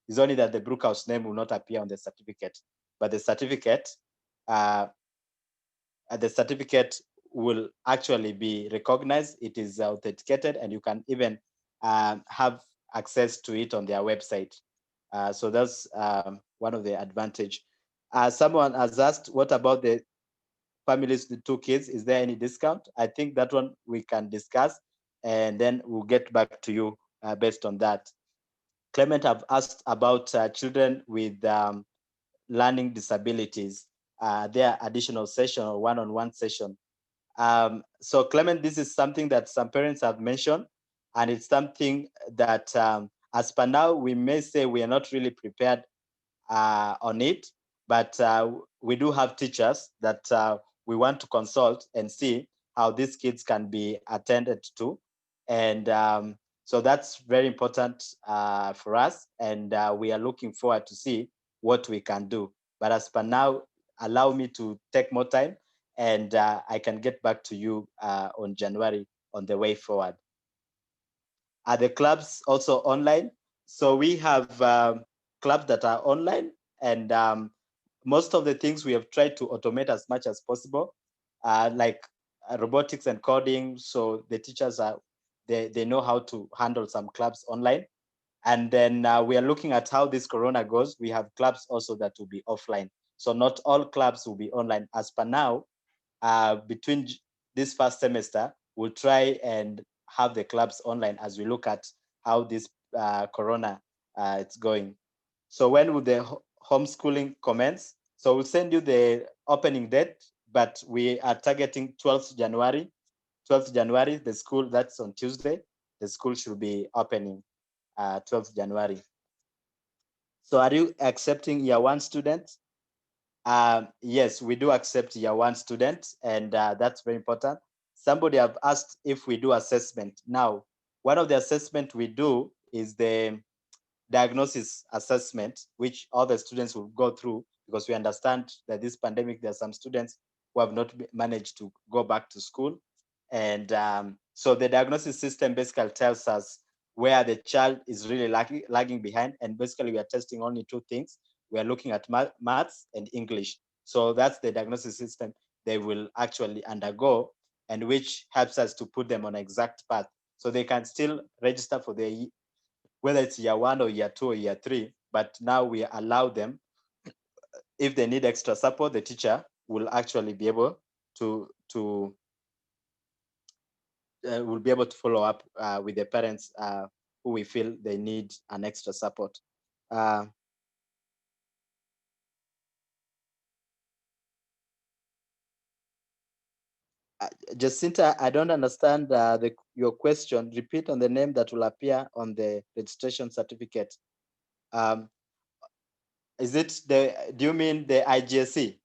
is only that the Brookhouse name will not appear on the certificate, but the certificate will actually be recognized. It is authenticated, and you can even have access to it on their website. So that's one of the advantage. Someone has asked, what about the families with 2 kids? Is there any discount? I think that one we can discuss, and then we'll get back to you based on that. Clement have asked about children with learning disabilities. Their additional session or one-on-one session. So Clement, this is something that some parents have mentioned, and it's something that as per now, we may say we are not really prepared on it, but we do have teachers that we want to consult and see how these kids can be attended to. And so that's very important for us, and we are looking forward to see what we can do. But as per now, allow me to take more time, and I can get back to you on January on the way forward. Are the clubs also online? So we have clubs that are online, and most of the things we have tried to automate as much as possible, like robotics and coding. So the teachers they know how to handle some clubs online. And then we are looking at how this corona goes. We have clubs also that will be offline. So not all clubs will be online. As per now, between this first semester, we'll try and have the clubs online as we look at how this corona it's going. So when will the homeschooling commence? So we'll send you the opening date, but we are targeting 12th January. 12th January, the school, that's on Tuesday, the school should be opening 12th January. So are you accepting year one students? Yes, we do accept year one students, and that's very important. Somebody have asked if we do assessment. Now, one of the assessment we do is the diagnosis assessment, which all the students will go through, because we understand that this pandemic, there are some students who have not managed to go back to school. And so the diagnosis system basically tells us where the child is really lagging behind. And basically we are testing only two things. We are looking at maths and English. So that's the diagnosis system they will actually undergo, and which helps us to put them on an exact path. So they can still register for the, whether it's year one or year two or year three, but now we allow them, if they need extra support, the teacher will actually be able to will be able to follow up with the parents who we feel they need an extra support. Jacinta, I don't understand your question. Repeat on the name that will appear on the registration certificate. Is it do you mean the IGCSE?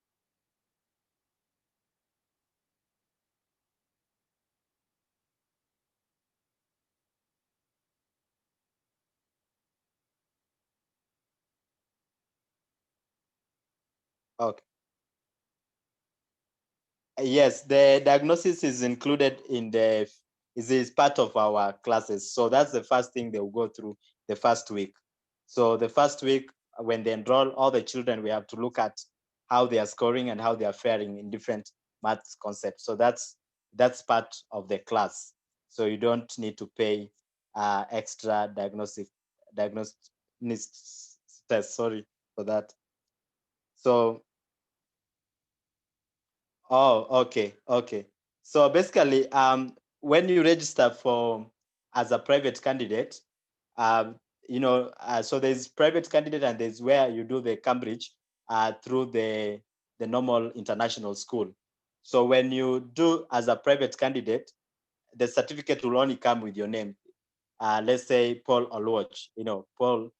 Okay. Yes, the diagnosis is included in the, is part of our classes. So that's the first thing they will go through the first week. So the first week, when they enroll all the children, we have to look at how they are scoring and how they are faring in different maths concepts. So that's part of the class. So you don't need to pay extra diagnostic test. Sorry for that. So oh, okay. So basically, when you register as a private candidate, so there's private candidate and there's where you do the Cambridge through the normal international school. So when you do as a private candidate, the certificate will only come with your name. Let's say Paul Oluoch, Paul.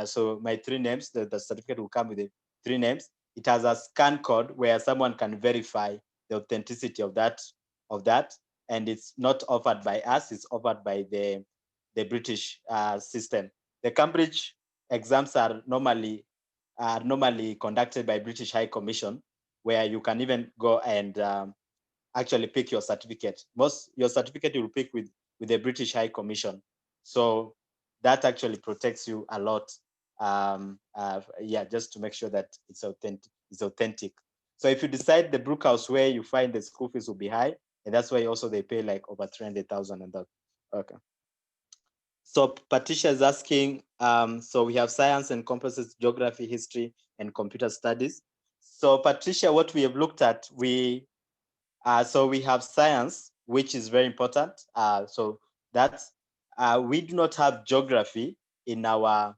So my three names, the certificate will come with the three names. It has a scan code where someone can verify the authenticity of that, and it's not offered by us, it's offered by the British system. The Cambridge exams are normally conducted by British High Commission, where you can even go and actually pick your certificate. Your certificate you will pick with the British High Commission. So that actually protects you a lot. Just to make sure that it's authentic. So if you decide the Brookhouse way, you find the school fees will be high, and that's why also they pay like over 300,000 and that. Okay. So Patricia is asking, so we have science encompasses geography, history, and computer studies. So Patricia, what we have looked at, so we have science, which is very important. So that's, we do not have geography in our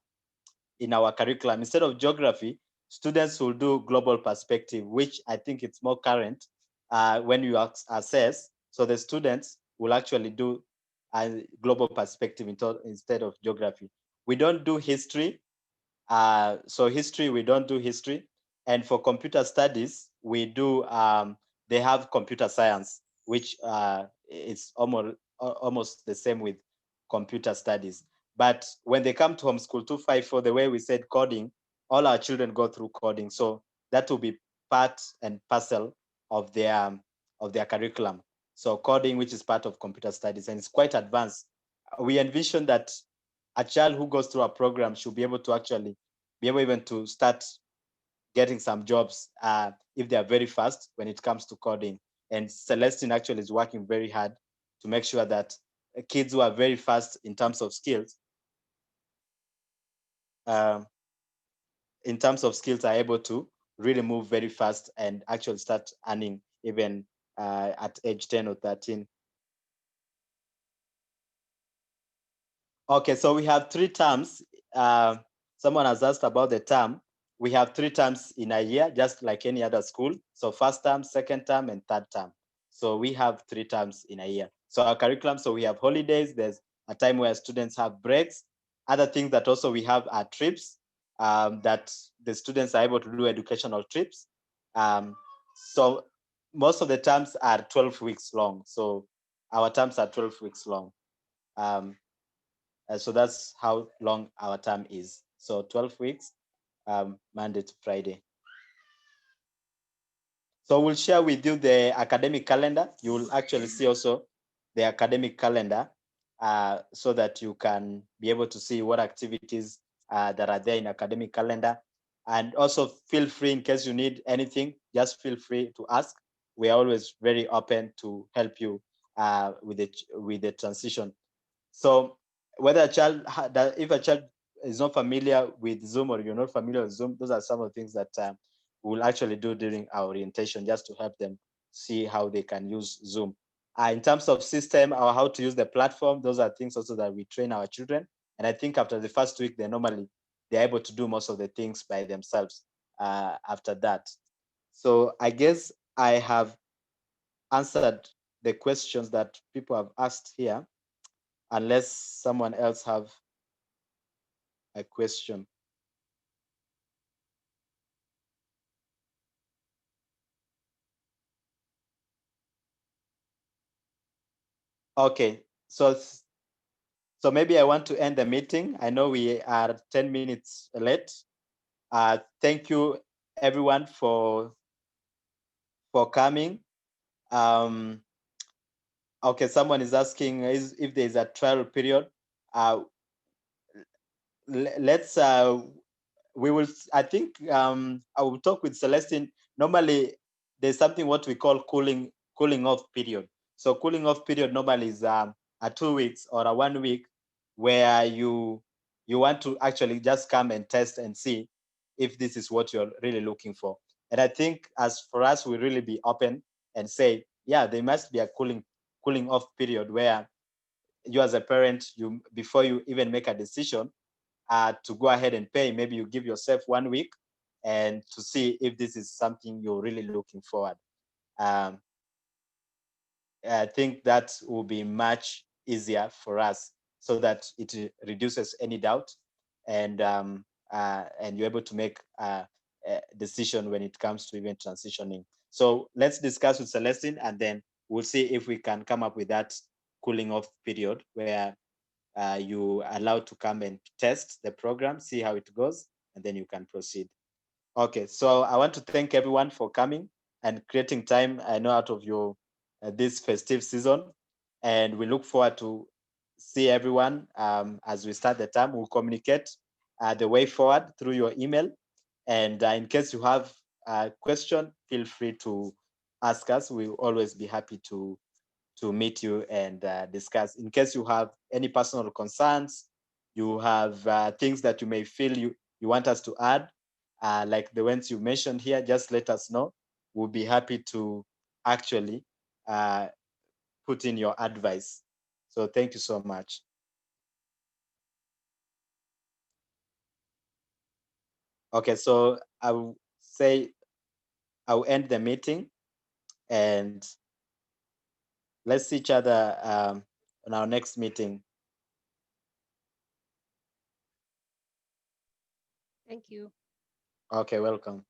curriculum. Instead of geography, students will do global perspective, which I think it's more current when you assess. So the students will actually do a global perspective instead of geography. We don't do history. So history, we don't do history. And for computer studies, we do, they have computer science, which is almost the same with computer studies. But when they come to Homeschool 254, the way we said coding, all our children go through coding. So that will be part and parcel of their curriculum. So coding, which is part of computer studies, and it's quite advanced. We envision that a child who goes through a program should be able to actually be able even to start getting some jobs if they are very fast when it comes to coding. And Celestine actually is working very hard to make sure that kids who are very fast in terms of skills, are able to really move very fast and actually start earning even at age 10 or 13. Okay, so we have 3 terms. Someone has asked about the term. We have 3 terms in a year, just like any other school. So first term, second term, and third term. So we have 3 terms in a year. So our curriculum, so we have holidays. There's a time where students have breaks. Other things that also we have are trips, that the students are able to do educational trips. So most of the terms are 12 weeks long. So our terms are 12 weeks long. So that's how long our term is. So 12 weeks, Monday to Friday. So we'll share with you the academic calendar. You will actually see also the academic calendar so that you can be able to see what activities that are there in academic calendar. And also feel free, in case you need anything, just feel free to ask. We are always very open to help you with the transition. So whether if a child is not familiar with Zoom or you're not familiar with Zoom, those are some of the things that we'll actually do during our orientation, just to help them see how they can use Zoom. In terms of system or how to use the platform, those are things also that we train our children. And I think after the first week, they're able to do most of the things by themselves after that. So I guess I have answered the questions that people have asked here, unless someone else have a question. Okay, so maybe I want to end the meeting. I know we are 10 minutes late. Thank you everyone for coming. Okay, someone is asking if there is a trial period. Let's we will, I think I will talk with Celestine. Normally there's something what we call cooling off period. So cooling off period normally is a 2 weeks or a 1 week where you want to actually just come and test and see if this is what you're really looking for. And I think as for us, we really be open and say, yeah, there must be a cooling off period where you as a parent, before you even make a decision, to go ahead and pay, maybe you give yourself 1 week and to see if this is something you're really looking forward. I think that will be much easier for us, so that it reduces any doubt, and you're able to make a decision when it comes to even transitioning. So let's discuss with Celestine, and then we'll see if we can come up with that cooling off period where you are allowed to come and test the program, see how it goes, and then you can proceed. Okay, so I want to thank everyone for coming and creating time, I know, out of your this festive season. And we look forward to see everyone as we start the term. We'll communicate the way forward through your email. And in case you have a question, feel free to ask us. We'll always be happy to meet you and discuss. In case you have any personal concerns, you have things that you may feel you want us to add, like the ones you mentioned here, just let us know. We'll be happy to actually put in your advice. So thank you so much. Okay, so I will say I'll end the meeting, and let's see each other on our next meeting. Thank you. Okay, welcome.